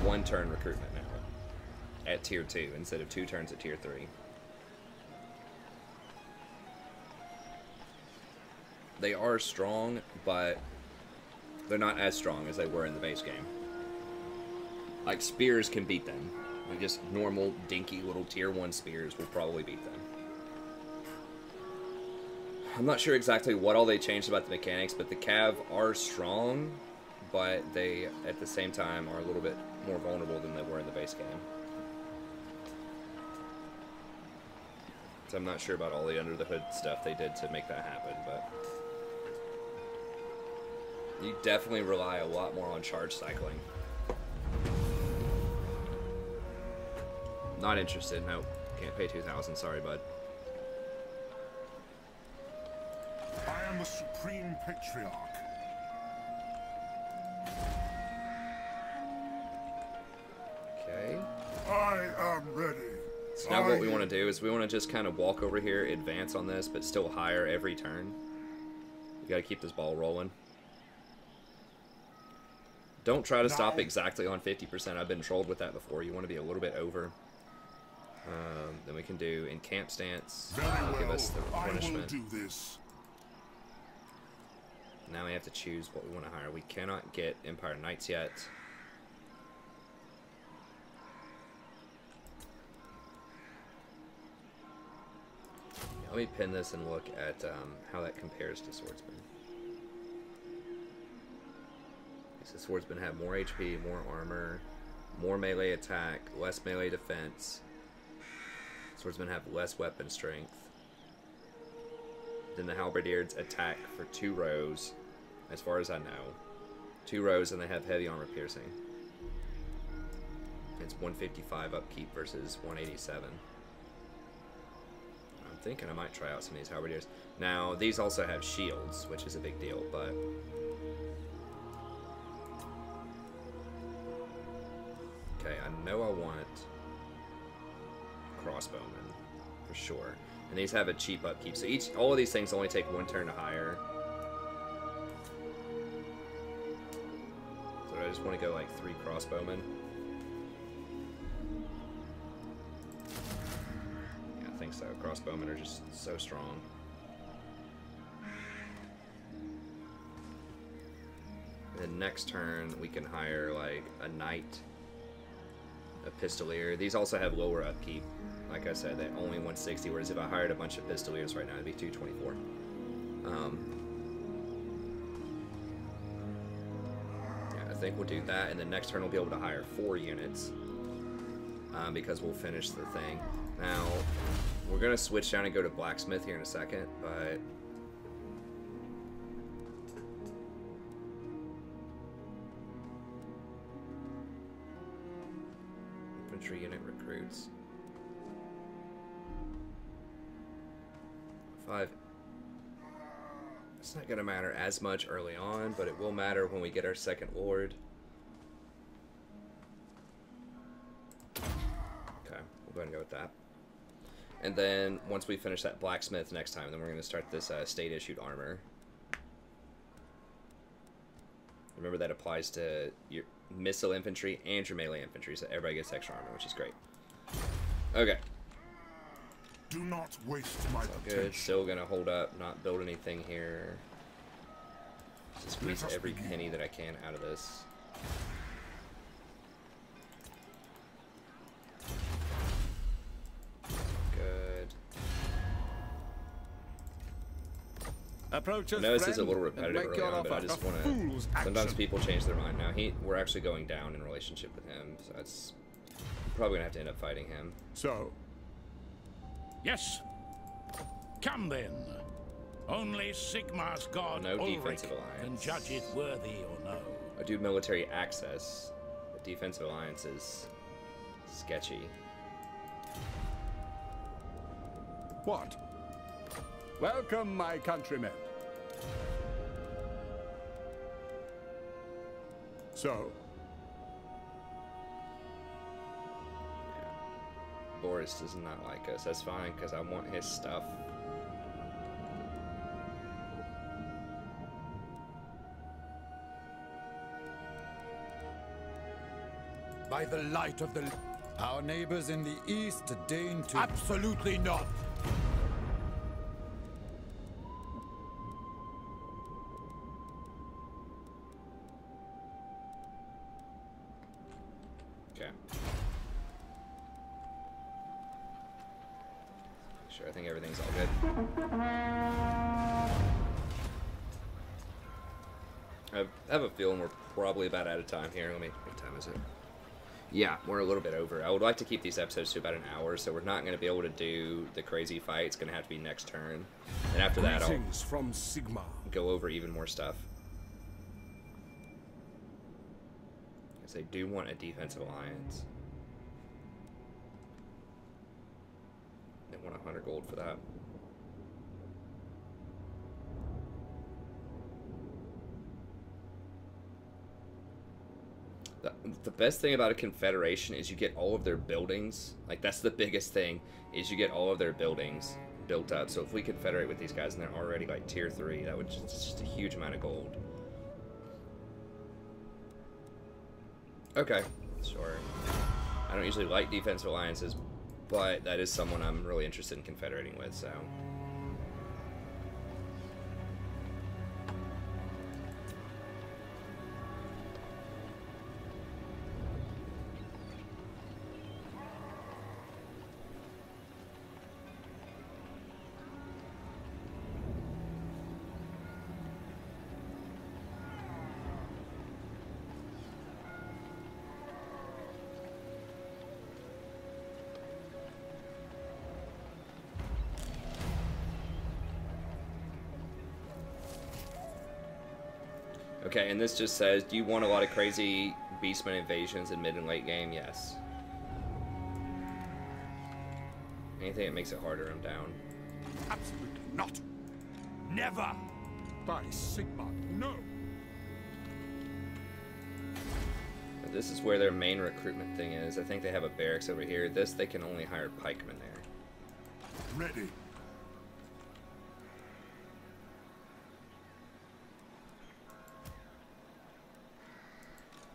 1 turn recruitment now at tier 2 instead of 2 turns at tier 3. They are strong, but they're not as strong as they were in the base game. Like, spears can beat them. Like, just normal, dinky little tier 1 spears will probably beat them. I'm not sure exactly what all they changed about the mechanics, but the Cav are strong, but they, at the same time, are a little bit more vulnerable than they were in the base game. So I'm not sure about all the under-the-hood stuff they did to make that happen, but... You definitely rely a lot more on charge cycling. Not interested, nope. Can't pay 2,000, sorry, bud. I am the Supreme Patriarch. Okay. I am ready. So now what we want to do is we want to just kind of walk over here, advance on this, but still higher every turn. You gotta keep this ball rolling. Don't try to stop exactly on 50%. I've been trolled with that before. You want to be a little bit over. Then we can do encamp stance. That'll give us the replenishment. I will do this. Now we have to choose what we want to hire. We cannot get Empire Knights yet. Let me pin this and look at how that compares to Swordsman. So Swordsmen have more HP, more armor, more melee attack, less melee defense. Swordsmen have less weapon strength. Then the Halberdiers attack for 2 rows, as far as I know. 2 rows, and they have heavy armor piercing. It's 155 upkeep versus 187. I'm thinking I might try out some of these Halberdiers. Now, these also have shields, which is a big deal, but... Okay, I know I want crossbowmen, for sure. And these have a cheap upkeep, so all of these things only take 1 turn to hire. So I just want to go like 3 crossbowmen. Yeah, I think so. Crossbowmen are just so strong. And then next turn we can hire like a knight, a pistolier. These also have lower upkeep. Like I said, they're only 160, whereas if I hired a bunch of pistoliers right now, it'd be 224. think we'll do that, and then next turn we'll be able to hire 4 units because we'll finish the thing. Now, we're going to switch down and go to blacksmith here in a second, but infantry unit recruits. 5. It's not going to matter as much early on, but it will matter when we get our second lord. Okay, we'll go ahead and go with that. And then once we finish that blacksmith next time, then we're going to start this state-issued armor. Remember that applies to your missile infantry and your melee infantry, so everybody gets extra armor, which is great. Okay. Do not waste my Good. Still gonna hold up, not build anything here. Just squeeze every penny that I can out of this. Good. Approach us, I know this is a friend, little repetitive and make early your on, but I offer just a want fool's to. Sometimes action. people change their mind. Now we're actually going down in relationship with him, so that's probably gonna have to end up fighting him. So, Yes. Come then. Only Sigmar's god No Ulrich defensive can alliance. judge it worthy or no. I do military access. The defensive alliance is sketchy. what? Welcome, my countrymen. So, Boris does not like us. That's fine, because I want his stuff. By the light of the... Our neighbors in the east deign to... Absolutely not. Okay. Sure, I think everything's all good. I have a feeling we're probably about out of time here. What time is it? Yeah, we're a little bit over. I would like to keep these episodes to about an hour, so we're not going to be able to do the crazy fight. It's going to have to be next turn. And after that, I'll Greetings from Sigmar. go over even more stuff. Because they do want a defensive alliance. They want 100 gold for that. The best thing about a confederation is you get all of their buildings. Like, that's the biggest thing, is you get all of their buildings built up. So if we confederate with these guys and they're already like tier 3, that would just a huge amount of gold. Okay, sure. I don't usually like defensive alliances, but that is someone I'm really interested in confederating with, so. Okay, and this just says, do you want a lot of crazy beastman invasions in mid and late game? Yes. Anything that makes it harder, I'm down. Absolutely not. Never. By Sigmar, no. But this is where their main recruitment thing is. I think they have a barracks over here. This, they can only hire pikemen there. Ready.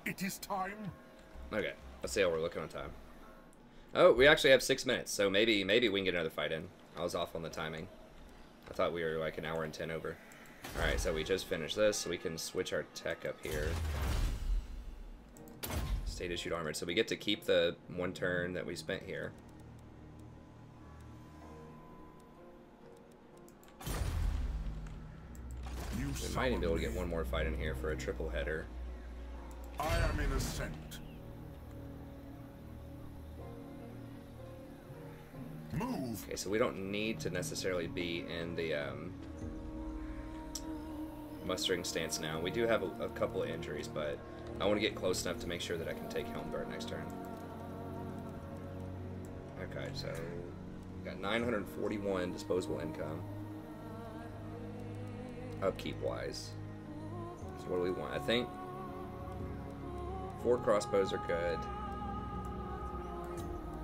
It is time. Okay, let's see how we're looking on time. Oh, we actually have 6 minutes, so maybe we can get another fight in. I was off on the timing. I thought we were like an hour and 10 over. Alright, so we just finished this, so we can switch our tech up here. State issued armored, so we get to keep the 1 turn that we spent here. We might even be able to get 1 more fight in here for a triple header. I am in ascent. Move. Okay, so we don't need to necessarily be in the mustering stance now. We do have a couple of injuries, but I want to get close enough to make sure that I can take Helm Guard next turn. Okay, so got 941 disposable income. Upkeep wise. So what do we want? I think 4 crossbows are good.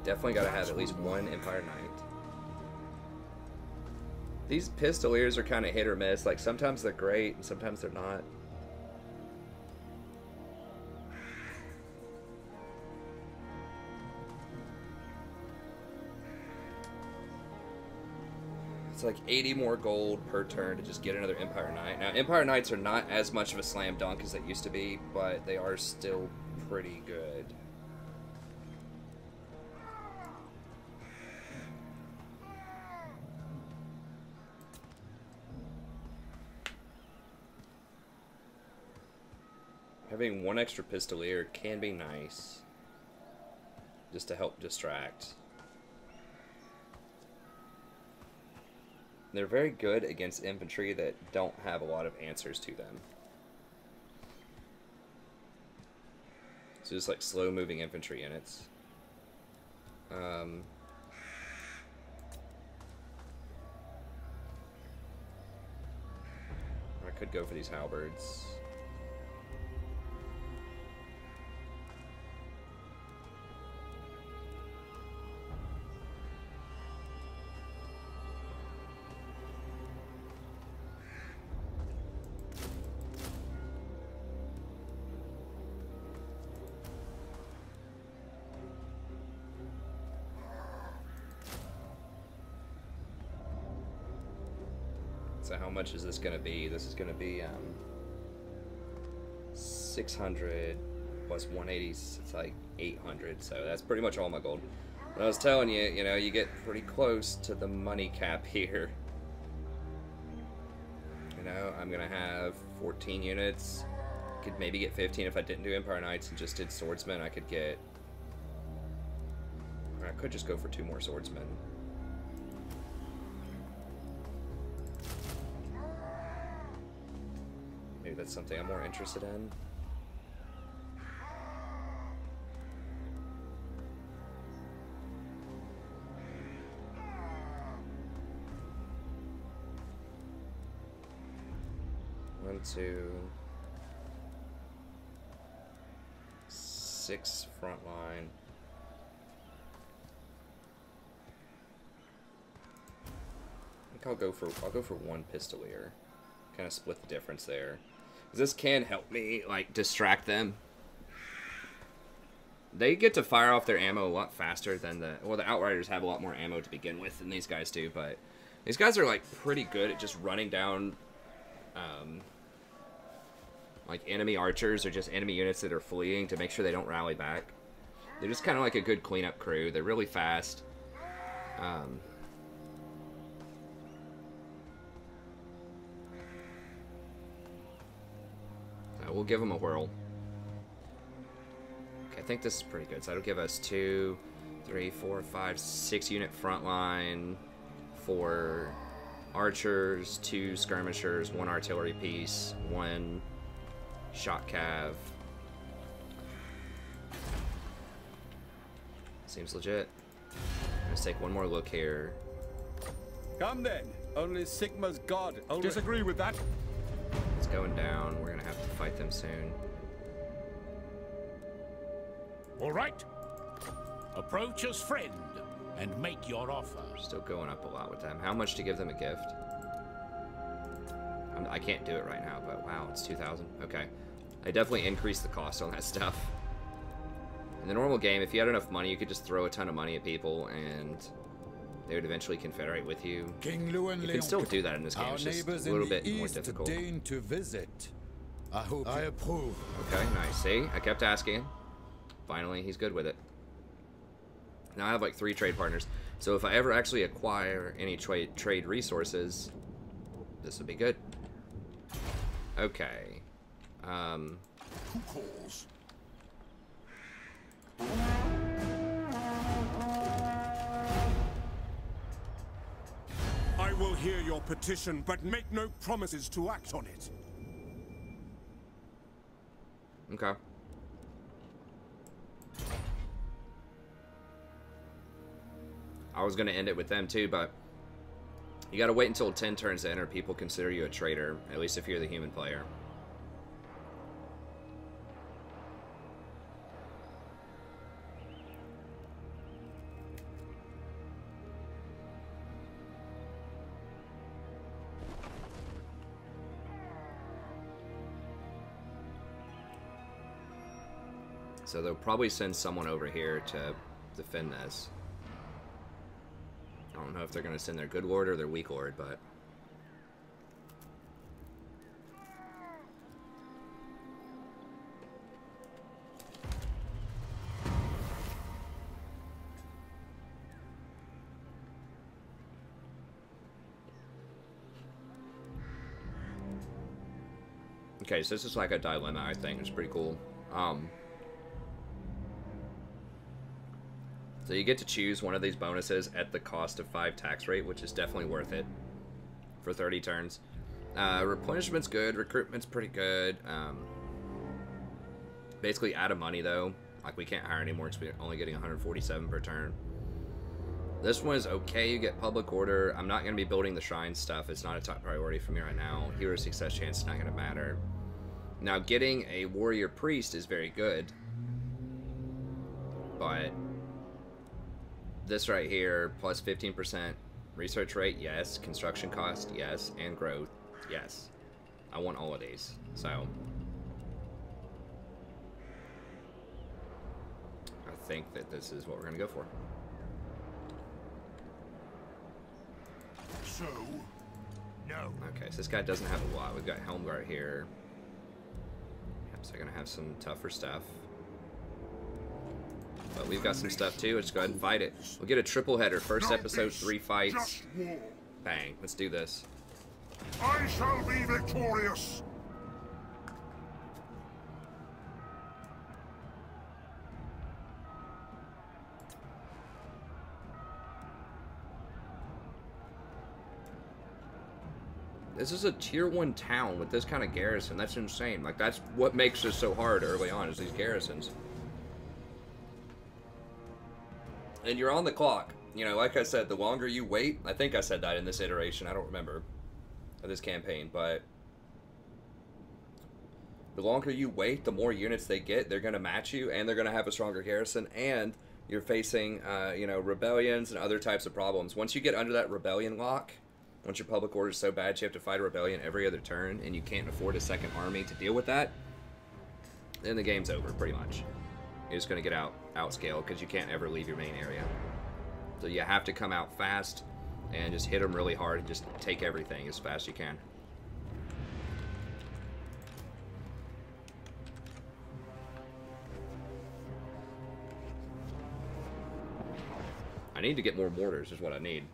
Definitely got to have at least 1 Empire Knight. These Pistoliers are kind of hit or miss. Like, sometimes they're great, and sometimes they're not. It's like 80 more gold per turn to just get another Empire Knight. Now, Empire Knights are not as much of a slam dunk as they used to be, but they are still pretty good. Having 1 extra Pistolier can be nice, just to help distract. They're very good against infantry that don't have a lot of answers to them. So just like slow-moving infantry units. I could go for these halberds. So how much is this going to be? This is going to be 600 plus 180. It's like 800. So that's pretty much all my gold. But I was telling you, you know, you get pretty close to the money cap here. You know, I'm going to have 14 units. Could maybe get 15 if I didn't do Empire Knights and just did Swordsmen. I could get... Or I could just go for 2 more Swordsmen. Maybe that's something I'm more interested in. One, 2, 6 front line. I think I'll go for 1 Pistolier. Kind of split the difference there. This can help me, like, distract them. They get to fire off their ammo a lot faster than the... Well, the Outriders have a lot more ammo to begin with than these guys do, but... These guys are, like, pretty good at just running down... like, enemy archers or just enemy units that are fleeing to make sure they don't rally back. They're just kind of like a good cleanup crew. They're really fast. We'll give them a whirl. Okay, I think this is pretty good. So that'll give us 2, 3, 4, 5, 6 unit front line, 4 archers, 2 skirmishers, 1 artillery piece, 1 shot cav. Seems legit. Let's take one more look here. Come then. Only Sigma's god. Disagree with that. It's going down. We're gonna have to fight them soon. All right. Approach as friend and make your offer. Still going up a lot with them. How much to give them a gift? I can't do it right now, but wow, it's 2,000. Okay. I definitely increased the cost on that stuff. In the normal game, if you had enough money, you could just throw a ton of money at people and they would eventually confederate with you. King Llewellyn, you can still do that in this game. It's just a little bit more difficult. Deign to visit. I hope I approve. Okay, nice. See, I kept asking. Finally, he's good with it. Now I have like 3 trade partners. So if I ever actually acquire any trade resources, this would be good. Okay. Who calls? I will hear your petition, but make no promises to act on it. Okay. I was going to end it with them too, but you got to wait until 10 turns to enter. People consider you a traitor, at least if you're the human player. So they'll probably send someone over here to defend this. I don't know if they're going to send their good lord or their weak lord, but... Okay, so this is like a dilemma, I think. It's pretty cool. So you get to choose one of these bonuses at the cost of 5 tax rate, which is definitely worth it for 30 turns. Replenishment's good. Recruitment's pretty good. Basically out of money, though. Like, we can't hire anymore because we're only getting 147 per turn. This one is okay. You get public order. I'm not going to be building the shrine stuff. It's not a top priority for me right now. Hero success chance is not going to matter. Now, getting a warrior priest is very good. But... this right here, plus 15% research rate, yes. Construction cost, yes. And growth, yes. I want all of these, so. I think that this is what we're gonna go for. So, no. Okay, so this guy doesn't have a lot. We've got Helmgart here. Yep, so they're gonna have some tougher stuff. But we've got some stuff too. Let's go ahead and fight it. We'll get a triple header. First episode, 3 fights. Bang. Let's do this. I shall be victorious. This is a tier 1 town with this kind of garrison. That's insane. Like, that's what makes this so hard early on, is these garrisons. And you're on the clock. You know, like I said, the longer you wait, I think I said that in this iteration, I don't remember, of this campaign, but the longer you wait, the more units they get, they're going to match you, and they're going to have a stronger garrison, and you're facing, you know, rebellions and other types of problems. Once you get under that rebellion lock, once your public order is so bad you have to fight a rebellion every other turn, and you can't afford a second army to deal with that, then the game's over, pretty much. You're just going to get outscaled because you can't ever leave your main area. So you have to come out fast and just hit them really hard and just take everything as fast as you can. I need to get more mortars is what I need.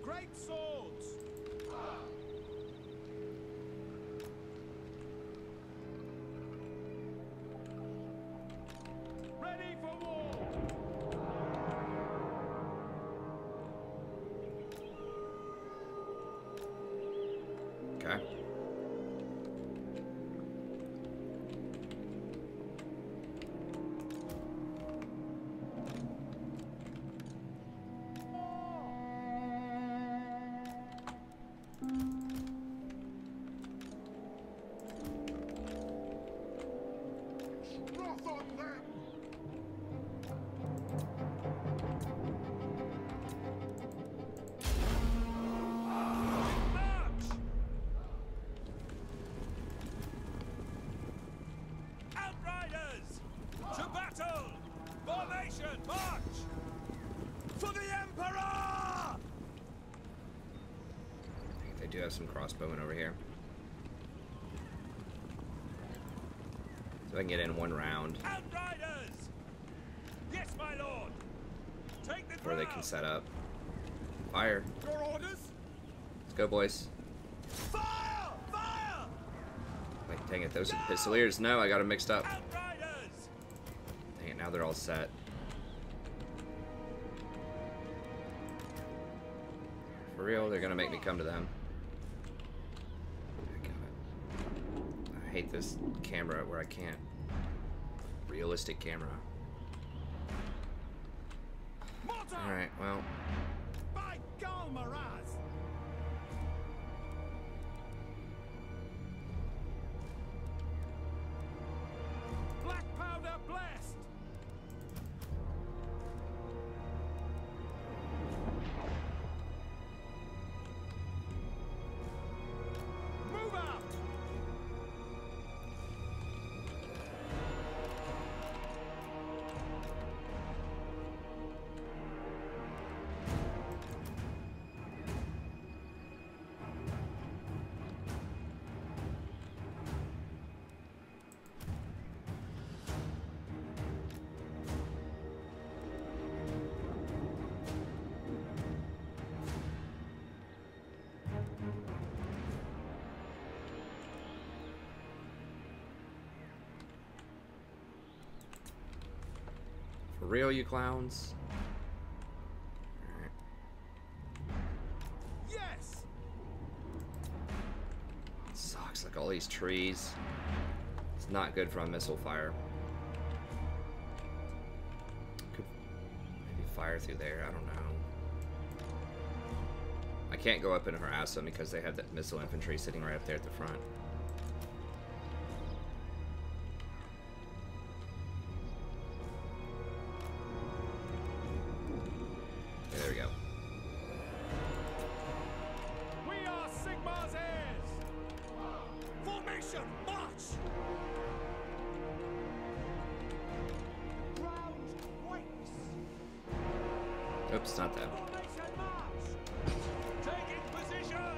Great swords! Ready for war! Okay. do have some crossbowmen over here. So I can get in one round. Outriders! Yes, my lord! Take the Before they can ground. set up. Fire. Your orders? Let's go, boys. Fire! Fire! Like, dang it, those are the pistoliers. No, I got them mixed up. Outriders! Dang it, now they're all set. For real, they're gonna make me come to them. I hate this camera where I can't. Realistic camera. Alright, well. By Gal Maraz! Black powder blast! Move out! For real, you clowns? Alright. Yes! Sucks, like all these trees. It's not good from missile fire. Could maybe fire through there, I don't know. I can't go up and harass them because they have that missile infantry sitting right up there at the front. Okay, there we go. We are Sigmar's heirs! Formation, march! Round waits! Oops, not that. Formation, march! Taking position!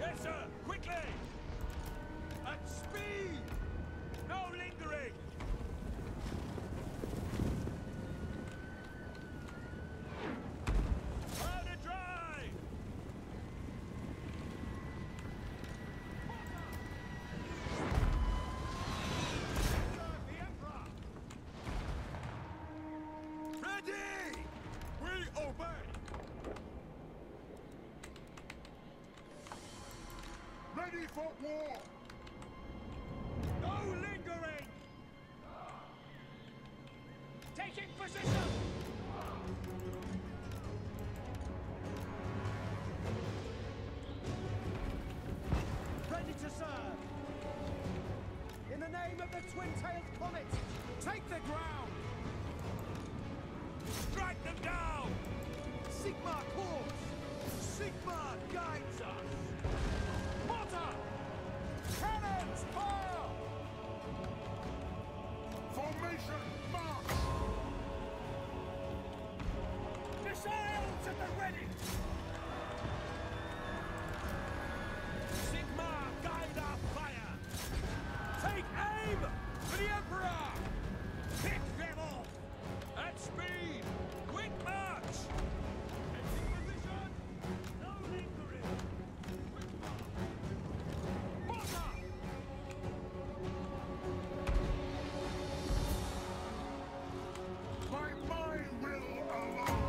Yes, sir! Quickly! At speed! No lingering! Powder dry! Serve the Emperor! Ready! We obey! Ready for war! No lingering! Taking position! Ready to serve! In the name of the twin-tailed comet, take the ground! Strike them down! Sigmar calls! Sigmar guides us! Mortar! Cannons fire! Formation march! Missiles at the ready! Sigmar guide our fire! Take aim for the Emperor! Pick them off! At speed! Quick march! Taking position! No lingering! Quick march! Mortar! By my will alone!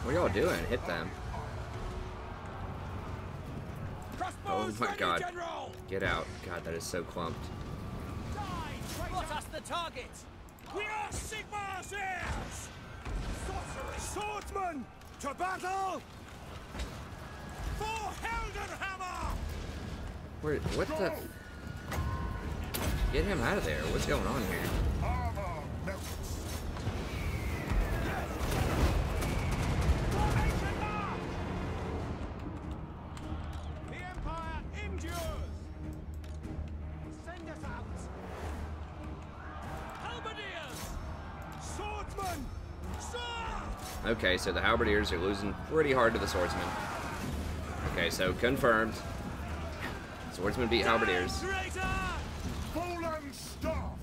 What are y'all doing? Hit them. Oh my god. Get out. God, that is so clumped. What us the target? We are Sigmar's heirs! Sorcery! Swordsman! To battle! For Heldenhammer! Where, what the? Get him out of there. What's going on here? Armor melts! Formation march! The Empire endures! Send us out! Halberdiers! Swordsman! Sir! Okay, so the Halberdiers are losing pretty hard to the Swordsmen. Okay, so confirmed. Swordsmen beat Halberdiers. Fallen staff!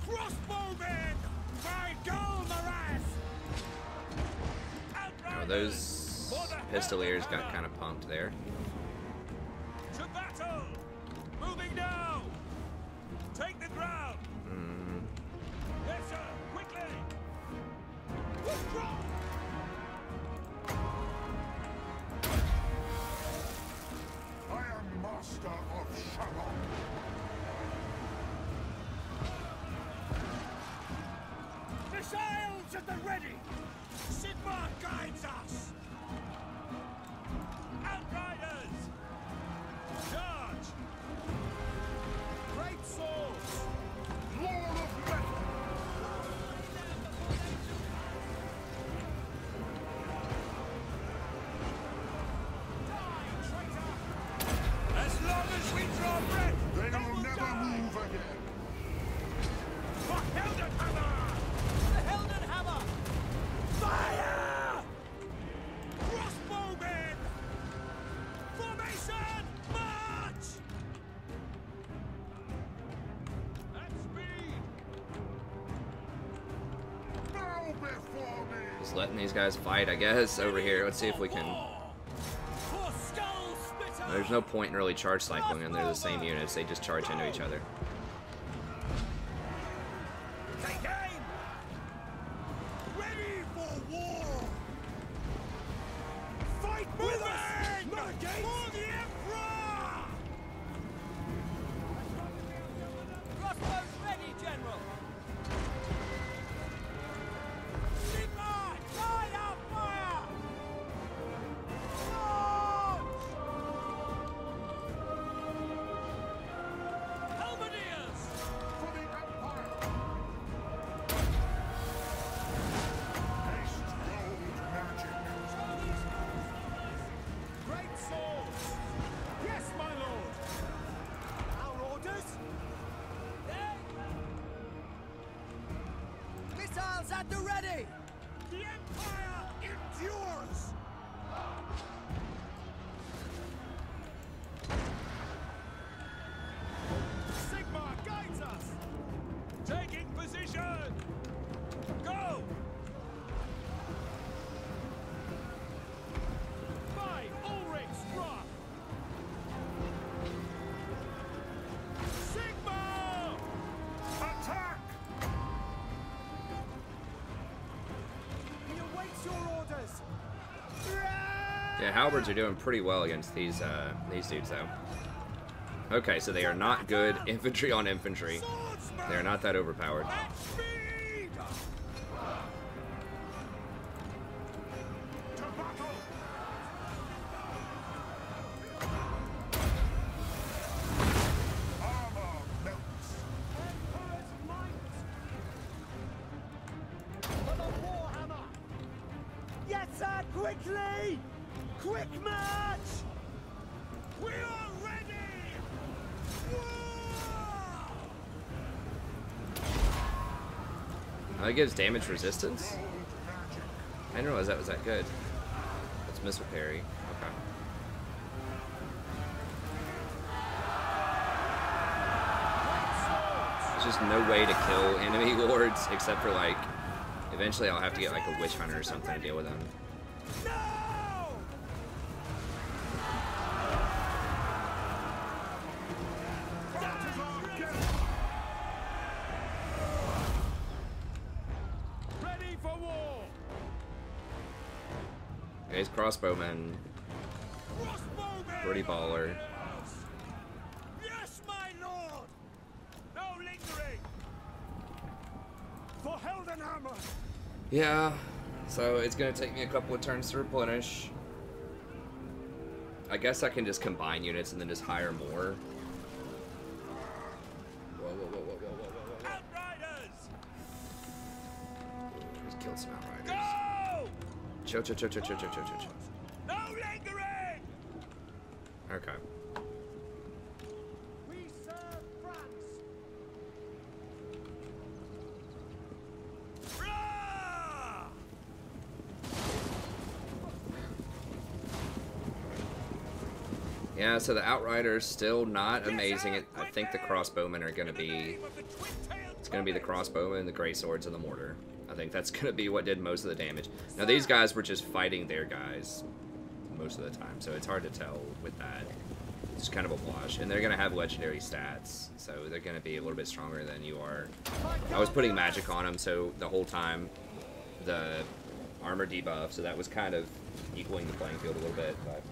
Crossbowmen! By Golmaraz! Oh, those Pistoliers got kind of punked there. To battle! Moving now! Take the ground! Yes, sir! Quickly! Withdraw! I am master of Shalom. Missiles at the ready! Sigmar guides us! Outriders! Charge! Great swords! Wall of metal! Die, traitor! As long as we draw breath, they will never move again! For Heldenhammer! The Heldenhammer! Fire! Crossbowmen! Formation! March! At speed! Bow before me! Just letting these guys fight, I guess, over here. Let's see if we can... For skull splitter! There's no point in really charge cycling them. They're the same units. They just charge into each other. Take aim! Ready for war! Fight with us! Not against! For the Emperor! Crossbows ready, General! Sigmar, guide our fire! Charge! Halberdiers! For the Empire! Haste gold magic! Great swords! Yes, my lord! Our orders? Missiles at the ready! The Empire endures! Sigmar guides us! Taking position! Go! By Ulrich's drop! Sigmar! Attack! He awaits your orders! Yeah, halberds are doing pretty well against these dudes, though. Okay, so they are not good infantry on infantry. They are not that overpowered. At speed! To battle! Armor melts! Emperor's might! For the Warhammer! Yes, sir! Quickly! Quick march! We are ready! Whoa! That gives damage resistance? I didn't realize that was that good. That's missile parry. Okay. There's just no way to kill enemy lords except for, like, eventually I'll have to get like a witch hunter or something to deal with them. No! Ready for war! He's crossbowman. Pretty baller. Yes, my lord. No lingering. For Heldenhammer. Yeah, so it's gonna take me a couple of turns to replenish. I guess I can just combine units and then just hire more. Whoa, whoa, whoa, whoa, whoa, whoa, whoa, whoa. Outriders. Just killed some Outriders. Go! Chill, chill, chill, chill, chill, chill, chill, chill, chill. No lingering. Okay. We serve France. Rah! Yeah, so the Outriders still not amazing. I think the crossbowmen are going to be... It's going to be the crossbowmen, the greatswords, and the mortar. I think that's going to be what did most of the damage. Now, these guys were just fighting their guys most of the time, so it's hard to tell with that. It's kind of a wash. And they're going to have legendary stats, so they're going to be a little bit stronger than you are. I was putting magic on them, so the whole time the armor debuff, so that was kind of equaling the playing field a little bit, but...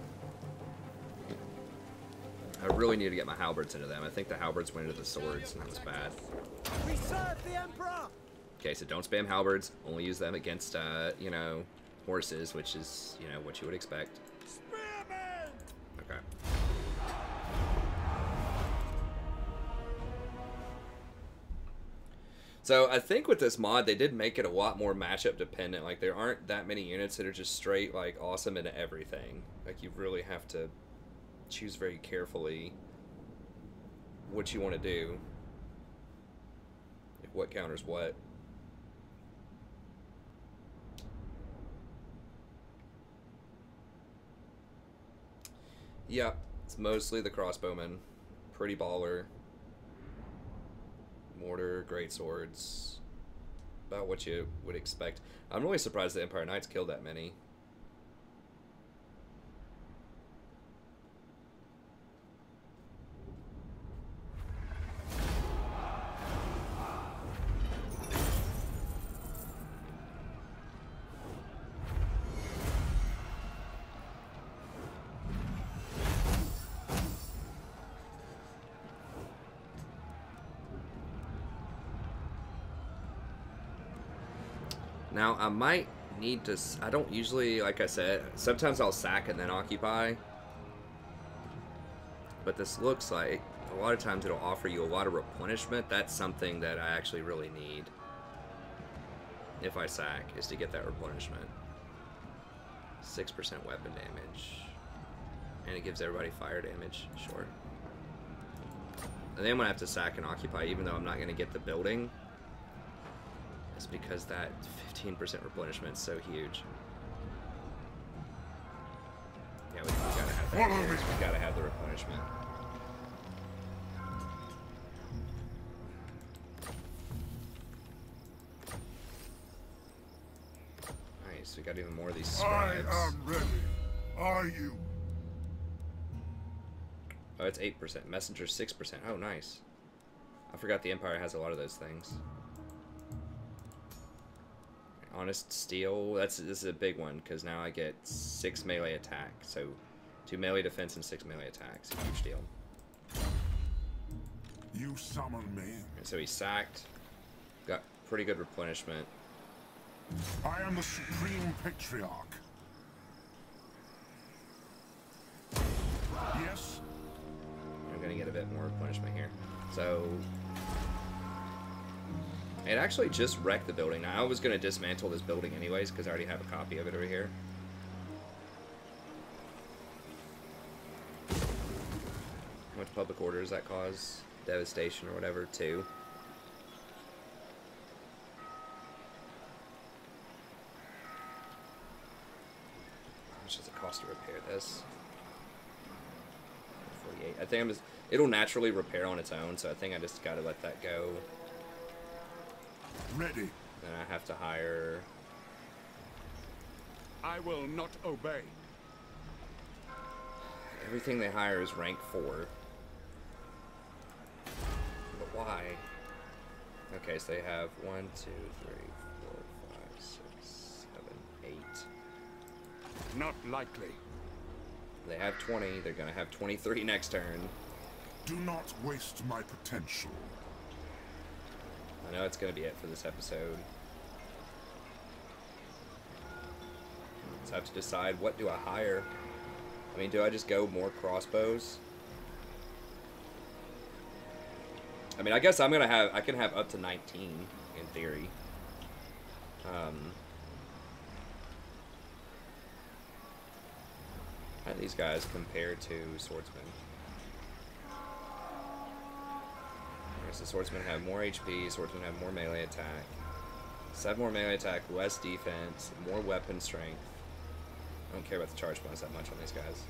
I really need to get my halberds into them. I think the halberds went into the swords, and that was bad. We serve the Emperor. Okay, so don't spam halberds. Only use them against, you know, horses, which is, you know, what you would expect. Spearmen. Okay. So I think with this mod, they did make it a lot more matchup dependent. Like, there aren't that many units that are just straight, like, awesome in everything. Like, you really have to choose very carefully what you want to do. Like, what counters what. Yeah, it's mostly the crossbowmen. Pretty baller. Mortar, great swords. About what you would expect. I'm really surprised the Empire Knights killed that many. Now, I might need to... I don't usually, like I said, sometimes I'll sack and then occupy. But this looks like a lot of times it'll offer you a lot of replenishment. That's something that I actually really need if I sack, is to get that replenishment. 6% weapon damage. And it gives everybody fire damage, sure. And then I'm going to have to sack and occupy, even though I'm not going to get the building. It's because that 15% replenishment is so huge. Yeah, we gotta have that. We gotta have the replenishment. Nice, we got even more of these scribes. I am ready. Are you? Oh, it's 8%. Messenger 6%. Oh, nice. I forgot the Empire has a lot of those things. Honest Steel, this is a big one, because now I get 6 melee attack. So 2 melee defense and 6 melee attacks. A huge deal. You summon me. And so he's sacked. Got pretty good replenishment. I am the Supreme Patriarch. Yes? I'm going to get a bit more replenishment here. So... it actually just wrecked the building. Now, I was going to dismantle this building anyways, because I already have a copy of it over here. How much public order does that cause? Devastation or whatever, 2. How much does it cost to repair this? 48. I think it'll naturally repair on its own, so I think I just got to let that go. Ready. Then I have to hire... I will not obey. Everything they hire is rank 4. But why? Okay, so they have 1, 2, 3, 4, 5, 6, 7, 8. Not likely. They have 20. They're going to have 23 next turn. Do not waste my potential. I know it's going to be it for this episode. So I have to decide, what do I hire? I mean, do I just go more crossbows? I mean, I guess I can have up to 19 in theory. How do these guys compare to swordsmen? So swordsmen have more HP, swordsmen have more melee attack. 7 more melee attack, less defense, more weapon strength. I don't care about the charge bonus that much on these guys.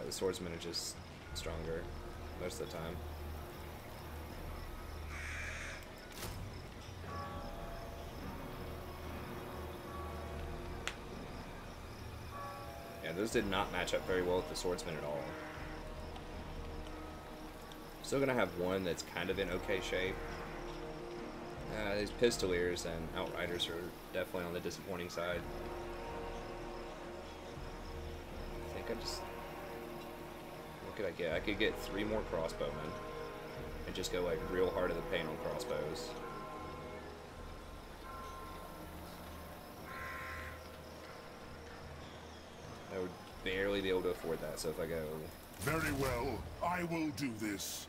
The swordsmen are just stronger most of the time. Yeah, those did not match up very well with the swordsmen at all. Still gonna have one that's kind of in okay shape. These pistoliers and outriders are definitely on the disappointing side. I think what could I get? I could get 3 more crossbowmen and just go like real hard in the paint on crossbows. I would barely be able to afford that, so if I go... Very well, I will do this.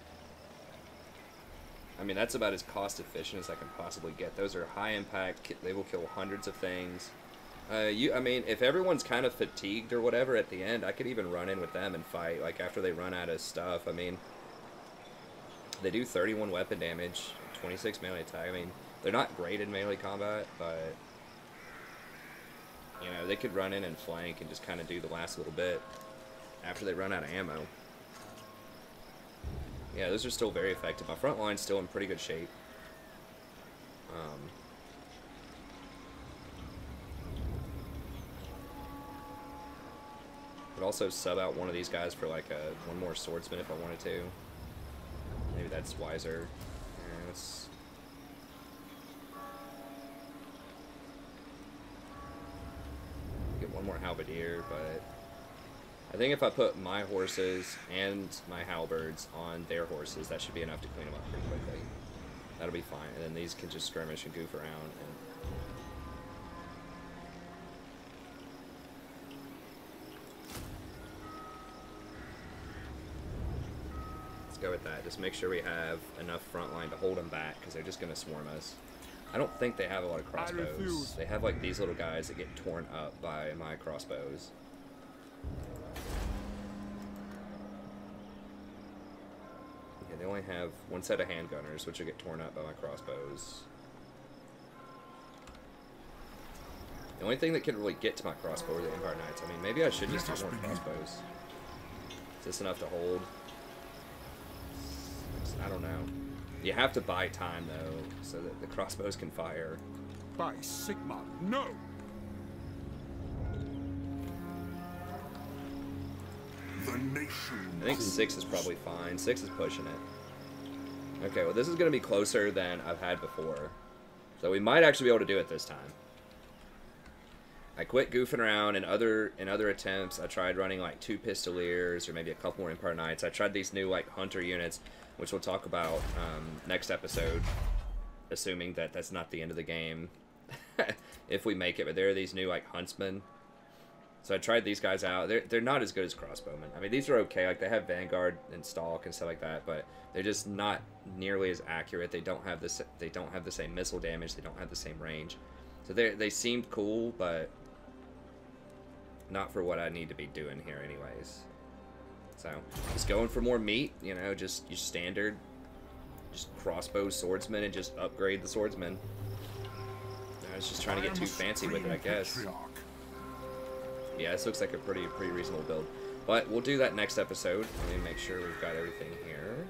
I mean, that's about as cost efficient as I can possibly get. Those are high impact, they will kill hundreds of things. I mean, if everyone's kind of fatigued or whatever at the end, I could even run in with them and fight, like after they run out of stuff. I mean, they do 31 weapon damage, 26 melee attack. I mean, they're not great in melee combat, but, you know, they could run in and flank and just kind of do the last little bit after they run out of ammo. Yeah, those are still very effective. My front line's still in pretty good shape. Could also sub out one of these guys for like one more swordsman if I wanted to. Maybe that's wiser. Yeah, let's... Get one more halberdier, but I think if I put my horses and my halberds on their horses, that should be enough to clean them up pretty quickly. That'll be fine, and then these can just skirmish and goof around. And let's go with that. Just make sure we have enough front line to hold them back, because they're just going to swarm us. I don't think they have a lot of crossbows. They have like these little guys that get torn up by my crossbows. Yeah, they only have one set of handgunners, which will get torn up by my crossbows. The only thing that can really get to my crossbow are the Empire Knights. I mean, maybe I should just do more crossbows. Is this enough to hold? I don't know. You have to buy time, though, so that the crossbows can fire. By Sigma, no! The nation. I think 6 is probably fine. 6 is pushing it. Okay, well, this is going to be closer than I've had before. So we might actually be able to do it this time. I quit goofing around in other attempts. I tried running like 2 pistoliers or maybe a couple more Empire Knights. I tried these new like hunter units, which we'll talk about next episode, assuming that that's not the end of the game if we make it. But there are these new like huntsmen. So I tried these guys out. They're not as good as crossbowmen. I mean, these are okay. Like, they have Vanguard and Stalk and stuff like that, but they're just not nearly as accurate. They don't have this. They don't have the same missile damage. They don't have the same range. So they seemed cool, but not for what I need to be doing here, anyways. So just going for more meat. You know, just your standard, just crossbow swordsman and just upgrade the swordsman. I was just trying to get too fancy with it, I guess. Yeah, this looks like a pretty reasonable build. But we'll do that next episode. Let me make sure we've got everything here.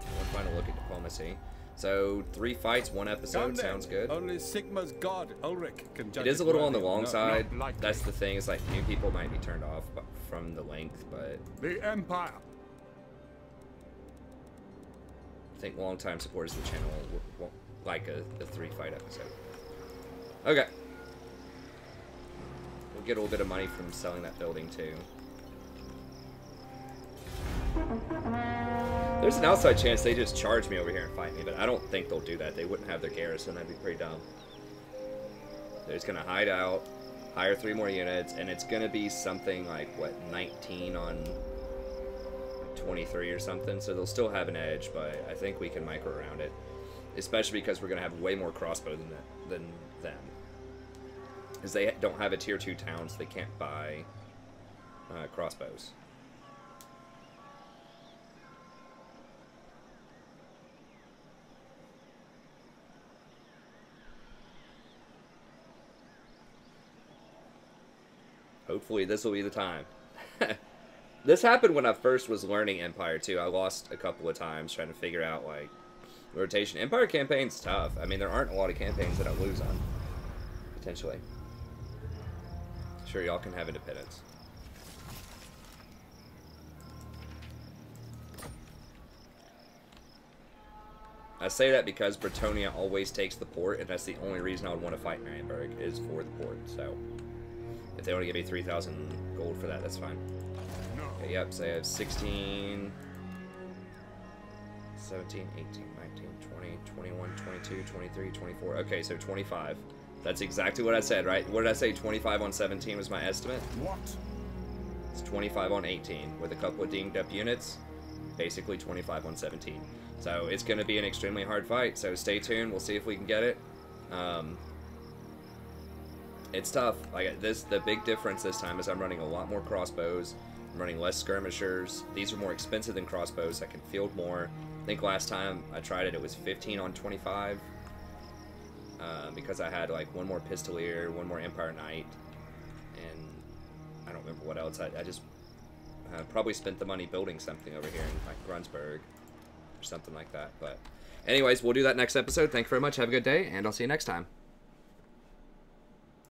One final look at diplomacy. So 3 fights, 1 episode sounds good. Only Sigma's god Ulrich can judge. It is a little on the long side. That's the thing. Is like new people might be turned off from the length, but the Empire. I think long-time supporters of the channel will like a 3-fight episode. Okay. get a little bit of money from selling that building too. There's an outside chance they just charge me over here and fight me, but I don't think they'll do that. They wouldn't have their garrison. That'd be pretty dumb. They're just going to hide out, hire 3 more units, and it's going to be something like, what, 19 on 23 or something. So they'll still have an edge, but I think we can micro around it. Especially because we're going to have way more crossbow than them. Because they don't have a tier 2 town, so they can't buy crossbows. Hopefully this will be the time. This happened when I first was learning Empire too. I lost a couple of times trying to figure out like rotation. Empire campaign's tough. I mean, there aren't a lot of campaigns that I lose on, potentially. Sure, y'all can have independence. I say that because Bretonia always takes the port, and that's the only reason I would want to fight Marienburg, is for the port, so... If they want to give me 3,000 gold for that, that's fine. Okay, yep, so I have 16... 17, 18, 19, 20, 21, 22, 23, 24. Okay, so 25. That's exactly what I said, right? What did I say? 25 on 17 was my estimate? What? It's 25 on 18 with a couple of dinged up units. Basically 25 on 17. So it's going to be an extremely hard fight, so stay tuned. We'll see if we can get it. It's tough. Like the big difference this time is I'm running a lot more crossbows. I'm running less skirmishers. These are more expensive than crossbows. I can field more. I think last time I tried it, it was 15 on 25. Because I had like one more Pistolier, one more Empire Knight, and I don't remember what else. I just probably spent the money building something over here in like Grunsburg or something like that. But anyways, we'll do that next episode. Thank you very much. Have a good day, and I'll see you next time.